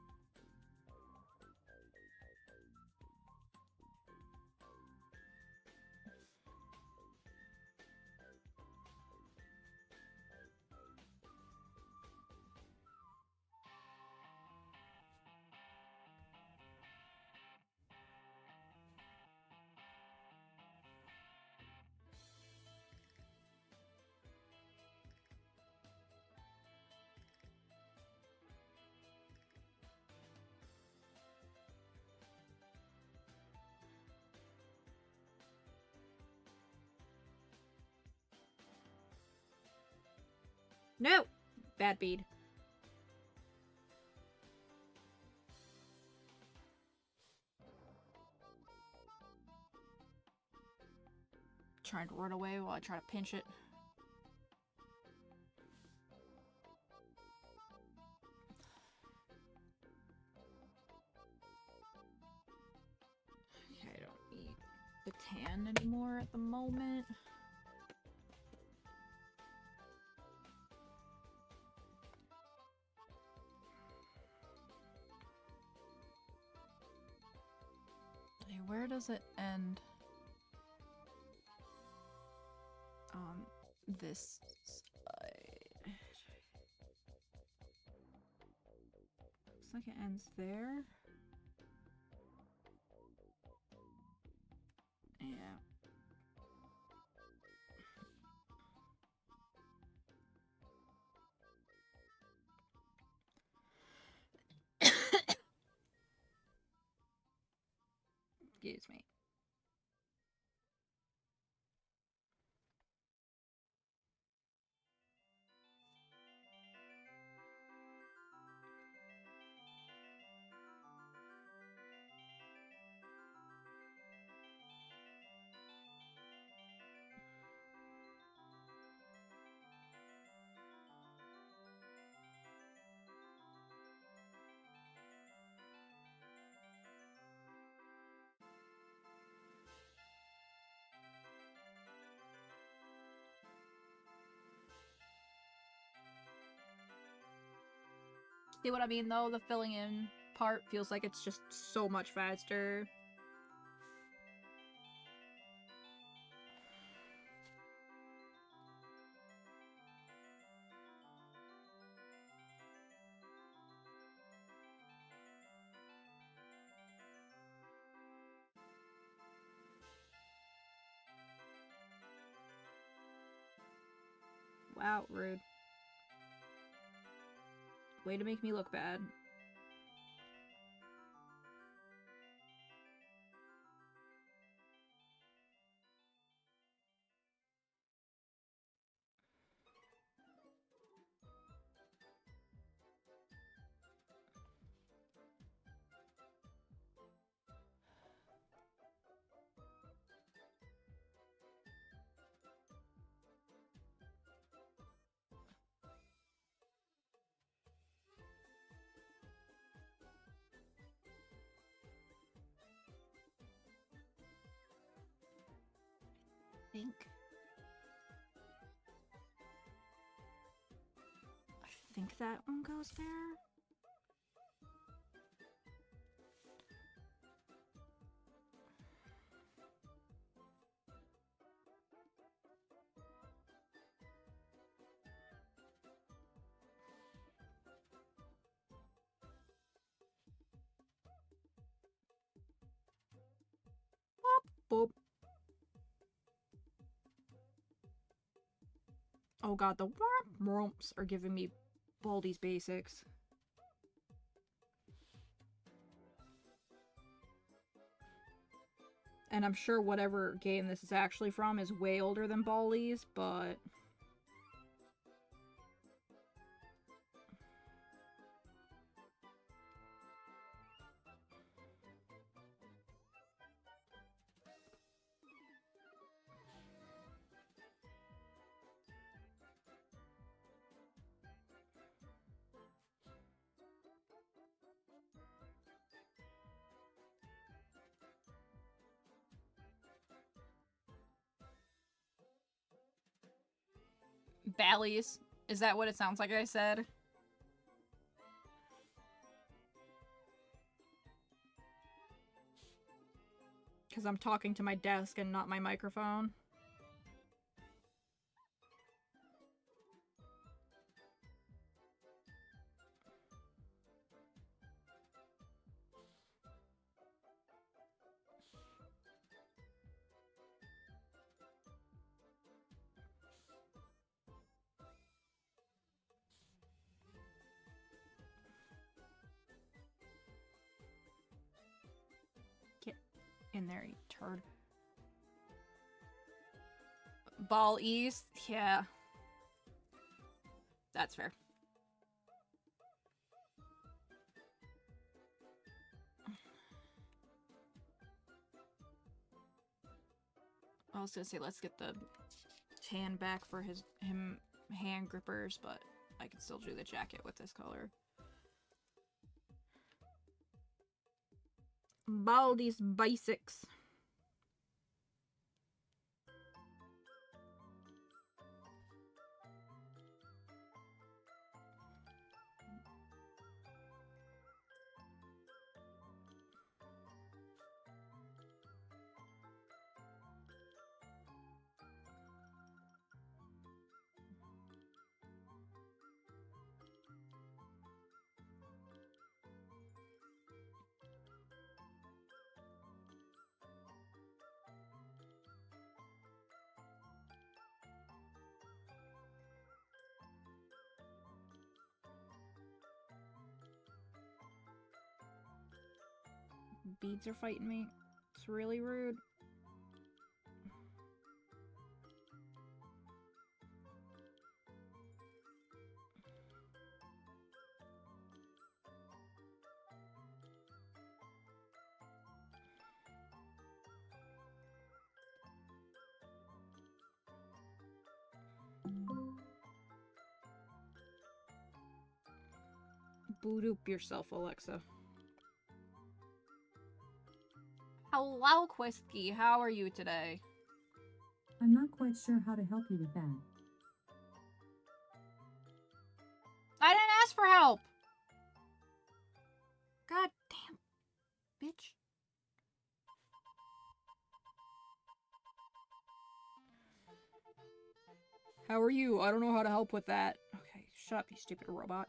No! Bad bead. Trying to run away while I try to pinch it. the tan anymore at the moment. Okay, where does it end? This side. Looks like it ends there. Yeah. Excuse me. See what I mean, though? The filling in part feels like it's just so much faster. Wow, rude. Way to make me look bad. I think that one goes there. Boop. Oh god, the romps are giving me Baldi's basics. And I'm sure whatever game this is actually from is way older than Baldi's, but... Bally's. Is that what it sounds like I said? Because I'm talking to my desk and not my microphone. In there, you turd. Ball East? Yeah. That's fair. I was gonna say, let's get the tan back for him hand grippers, but I can still do the jacket with this color. Baldi's Basics. beads are fighting me. It's really rude. Boot up yourself, Alexa. Hello, Quisky. How are you today? I'm not quite sure how to help you with that. I didn't ask for help! God damn, bitch. How are you? I don't know how to help with that. Okay, shut up, you stupid robot.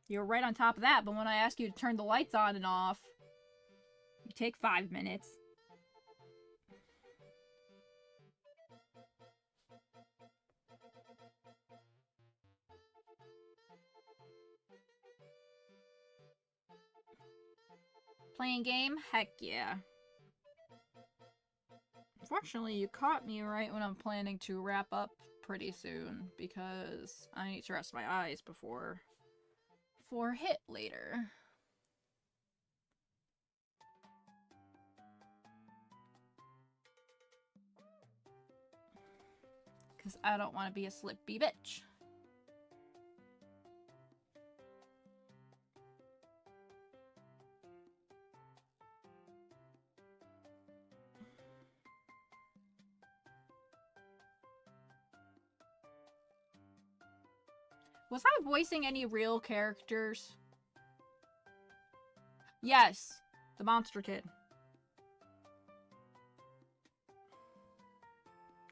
You're right on top of that, but when I ask you to turn the lights on and off, you take 5 minutes. Playing game? Heck yeah. Fortunately, you caught me right when I'm planning to wrap up pretty soon, because I need to rest my eyes before hit later. Because I don't want to be a slippy bitch. Was I voicing any real characters? Yes, the Monster Kid.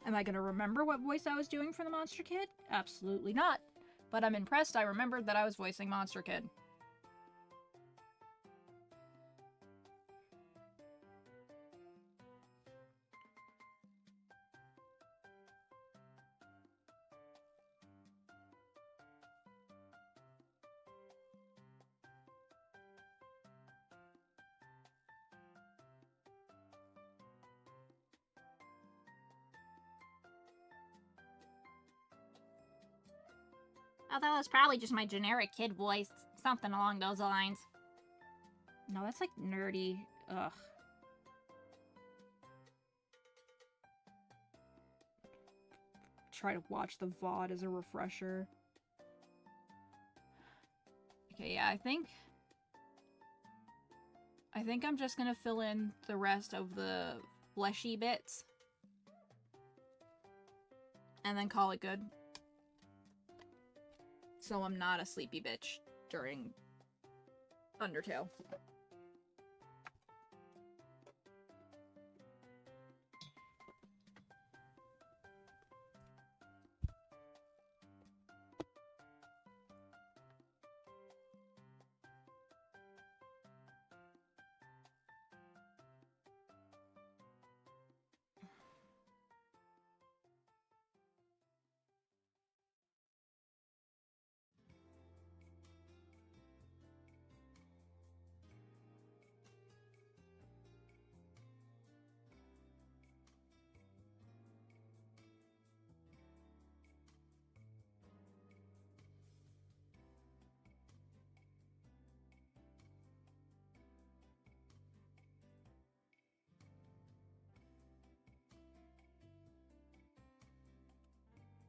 Am I gonna remember what voice I was doing for the Monster Kid? Absolutely not. But I'm impressed I remembered that I was voicing Monster Kid. Although it's probably just my generic kid voice. Something along those lines. No, that's like nerdy. Ugh. Try to watch the VOD as a refresher. Okay, yeah, I think I'm just gonna fill in the rest of the fleshy bits. And then call it good. So I'm not a sleepy bitch during Undertale.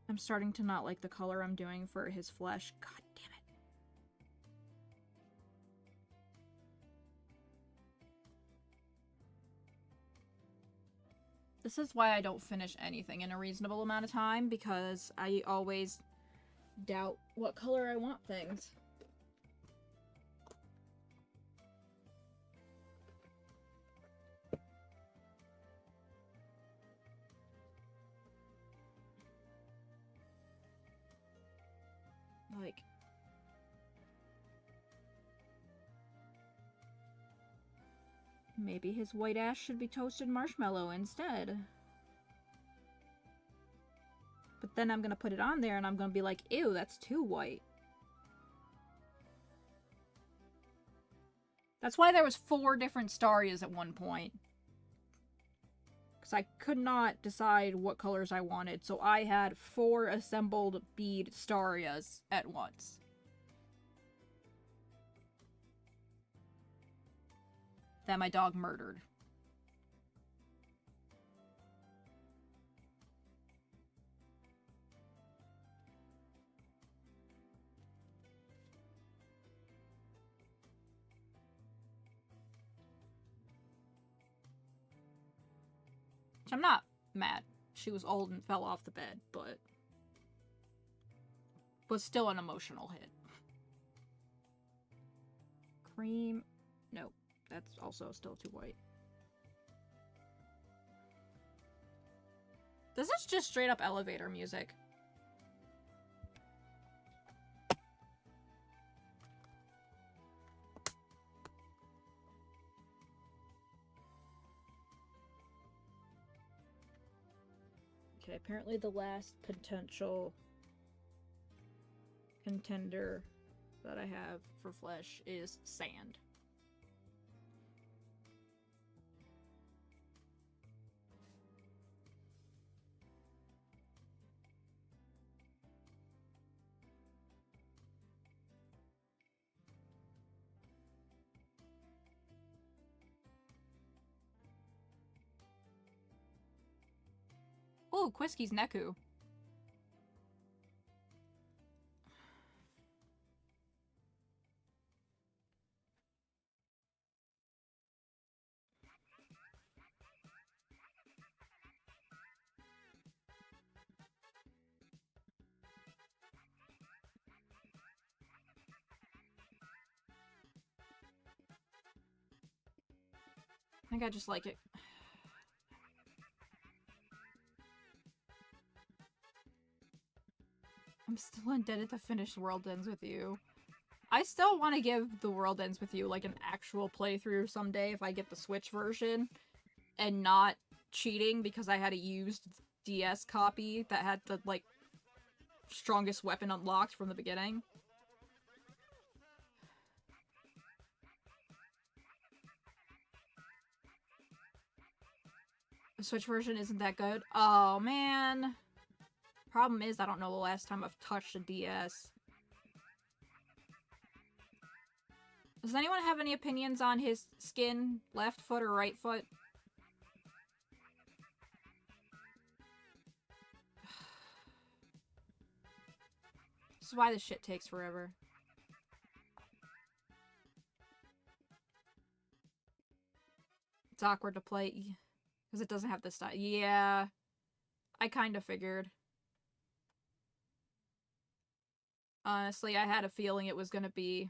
I'm starting to not like the color I'm doing for his flesh. God damn it. This is why I don't finish anything in a reasonable amount of time, because I always doubt what color I want things. Like, maybe his white ash should be toasted marshmallow instead. But then I'm gonna put it on there and I'm gonna be like, ew, that's too white. That's why there was 4 different Starias at one point. Because I could not decide what colors I wanted, so I had 4 assembled bead Starias at once. That my dog murdered. Which I'm not mad. She was old and fell off the bed, but was still an emotional hit. Cream. Nope. That's also still too white. This is just straight up elevator music. Okay, apparently the last potential contender that I have for flesh is sand. Ooh, Quisky's Neku. I think I just like it. I'm still indebted to finish World Ends With You. I still want to give the World Ends With You like an actual playthrough someday if I get the Switch version and not cheating because I had a used DS copy that had the like strongest weapon unlocked from the beginning. The Switch version isn't that good. Oh man. Problem is, I don't know the last time I've touched a DS. Does anyone have any opinions on his skin? Left foot or right foot? This is why this shit takes forever. It's awkward to play because it doesn't have the style. Yeah, I kind of figured. Honestly, I had a feeling it was gonna be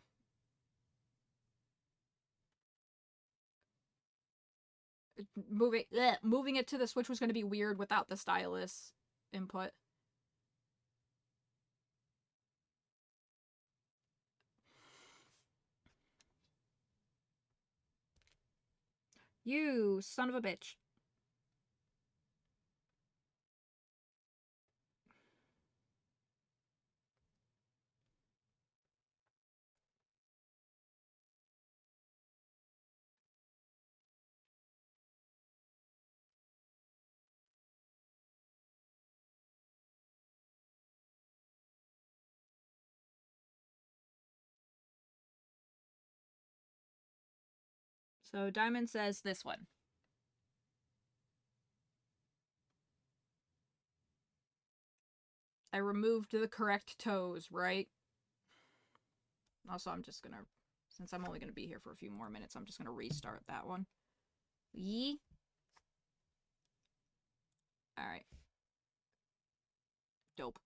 moving it to the Switch was gonna be weird without the stylus input. You son of a bitch. So Diamond says this one. I removed the correct toes, right? Also, I'm just gonna, since I'm only gonna be here for a few more minutes, I'm just gonna restart that one. Yee. Alright. Dope.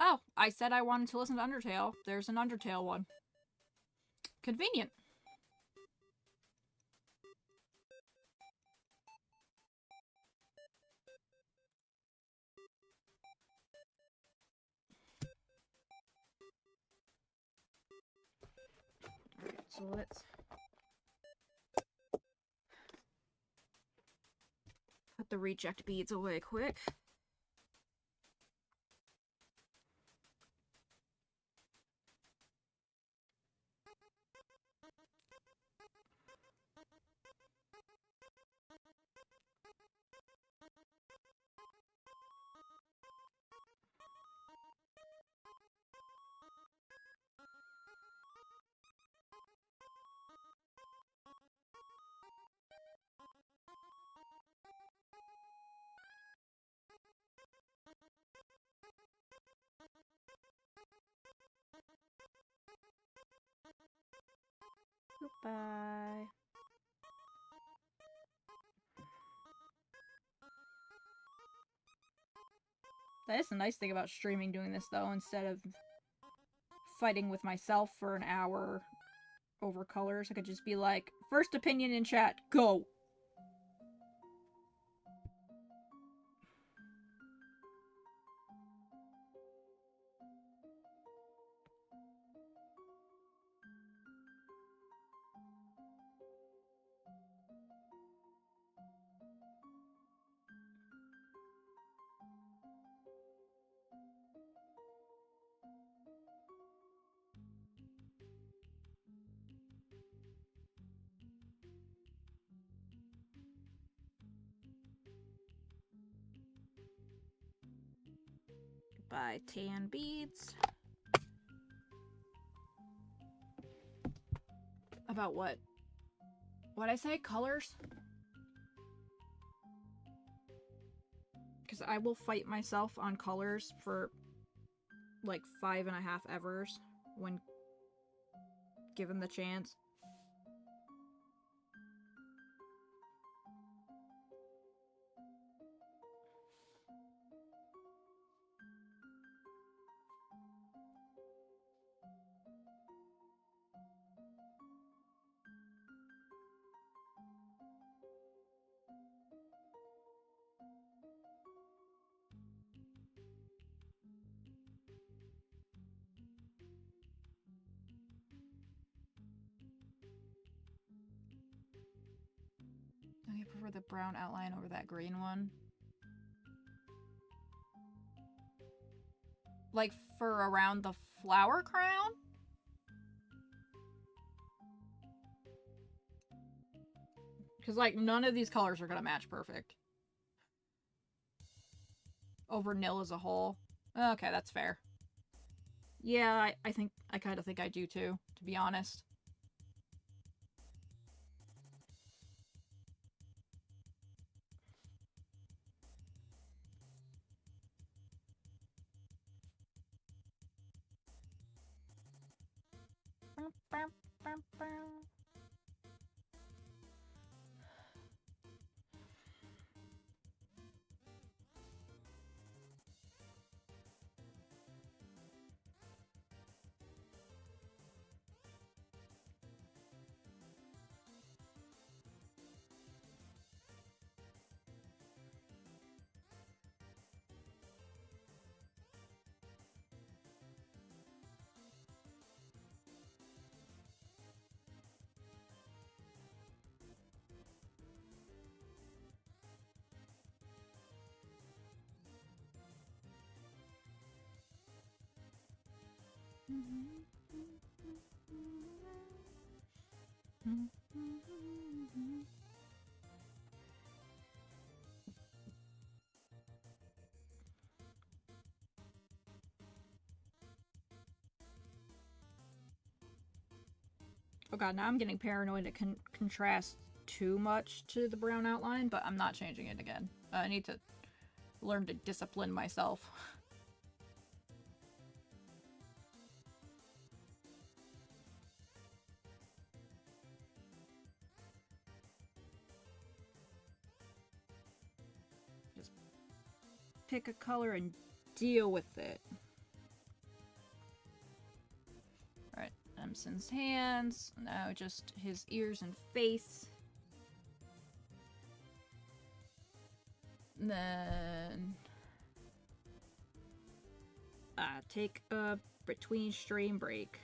Oh, I said I wanted to listen to Undertale. There's an Undertale one. Convenient. Alright, so let's put the reject beads away quick. Goodbye. That is the nice thing about streaming doing this, though. Instead of fighting with myself for an hour over colors, I could just be like, first opinion in chat, go! Buy tan beads. About what? What'd I say? Colors? Because I will fight myself on colors for like 5.5 evers when given the chance. I prefer the brown outline over that green one. Like for around the flower crown? Because like none of these colors are gonna match perfect. Over nil as a whole. Okay, that's fair. Yeah, I kind of think I do too, to be honest. Oh god, now I'm getting paranoid it can contrast too much to the brown outline, but I'm not changing it again. I need to learn to discipline myself. Just pick a color and deal with it. Alright, Empson's hands. Now just his ears and face. Then take a between stream break.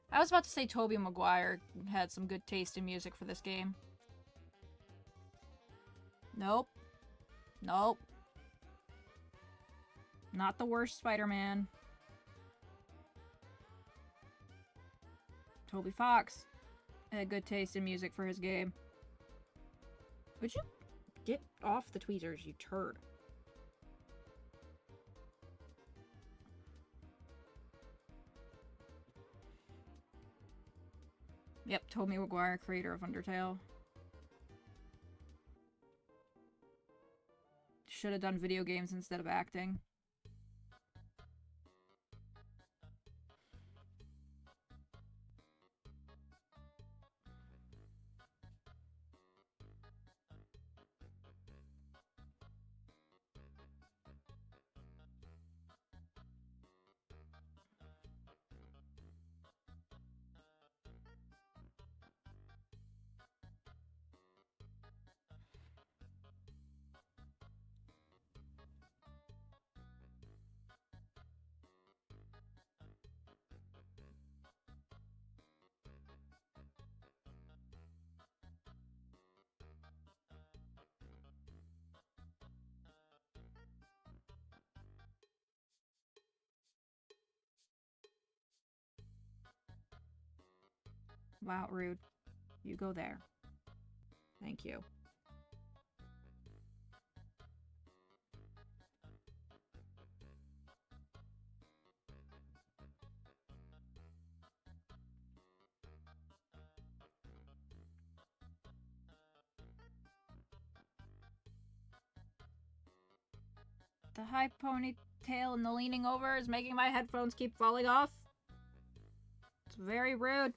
I was about to say Tobey Maguire had some good taste in music for this game. Nope. Nope. Not the worst Spider-Man. Toby Fox had good taste in music for his game. Would you get off the tweezers, you turd? Yep, Tobey Maguire, creator of Undertale. Should have done video games instead of acting. Wow, rude. You go there. Thank you. The high ponytail and the leaning over is making my headphones keep falling off. It's very rude.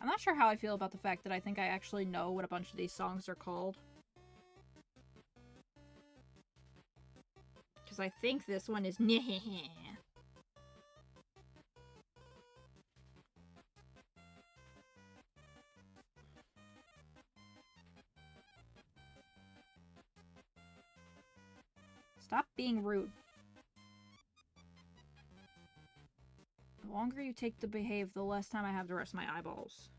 I'm not sure how I feel about the fact that I think I actually know what a bunch of these songs are called. Because I think this one is Stop being rude. The longer you take to behave, the less time I have to rest my eyeballs.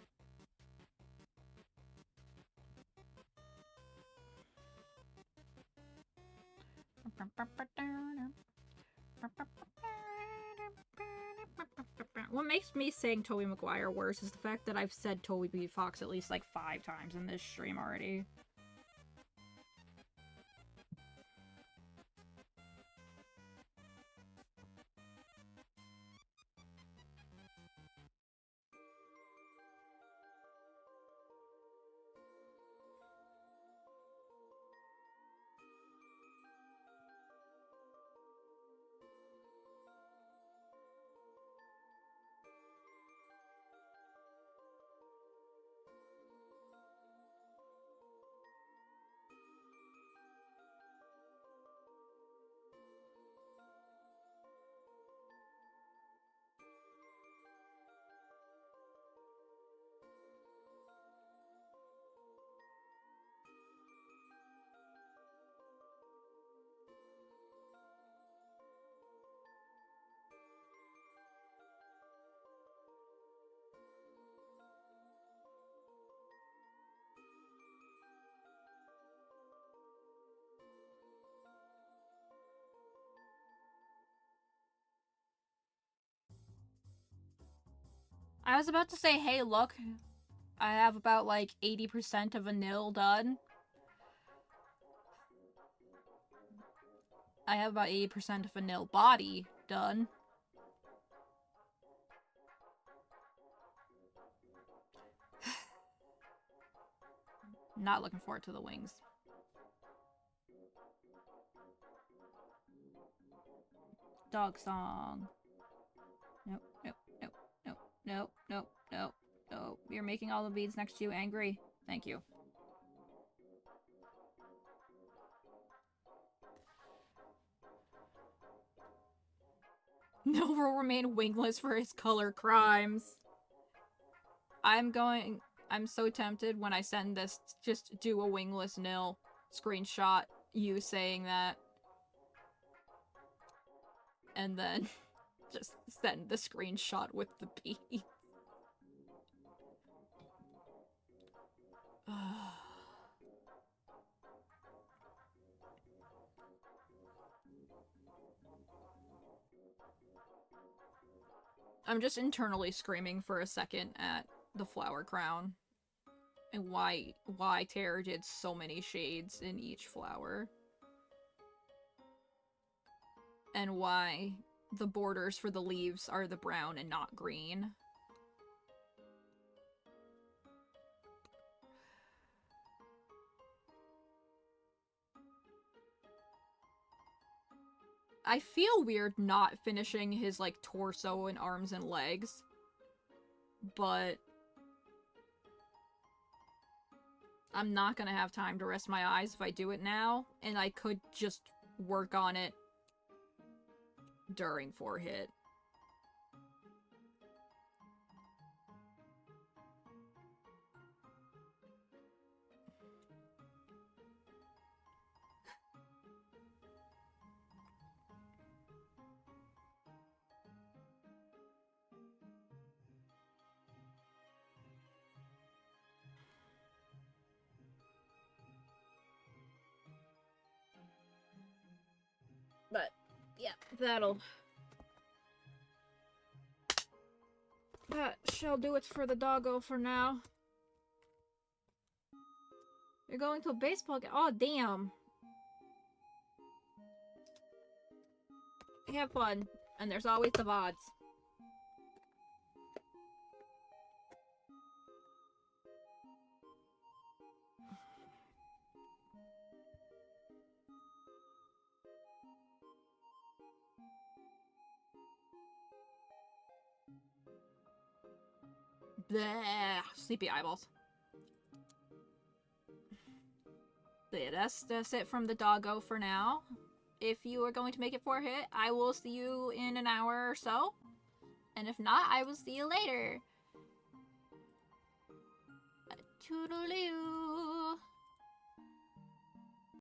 What makes me saying Tobey Maguire worse is the fact that I've said Toby B. Fox at least like 5 times in this stream already. I was about to say, hey, look, I have about like 80% of a nil done. I have about 80% of a nil body done. Not looking forward to the wings. Dog song. Nope, nope, nope, nope, nope, nope, nope, nope. You're making all the beads next to you angry. Thank you. Nil will remain wingless for his color crimes. I'm so tempted when I send this to just do a wingless Nil screenshot you saying that. And then just send the screenshot with the beat. I'm just internally screaming for a second at the flower crown. And why Terra did so many shades in each flower. And why the borders for the leaves are the brown and not green. I feel weird not finishing his, like, torso and arms and legs. But I'm not gonna have time to rest my eyes if I do it now, and I could just work on it during 4-hit. But, yeah, that shall do it for the doggo for now. You're going to a baseball game? Oh, damn. Have fun. And there's always the VODs. Bleh. Sleepy eyeballs. But yeah, that's it from the doggo for now. If you are going to make it 4-hit, I will see you in an hour or so. And if not, I will see you later. Toodaloo.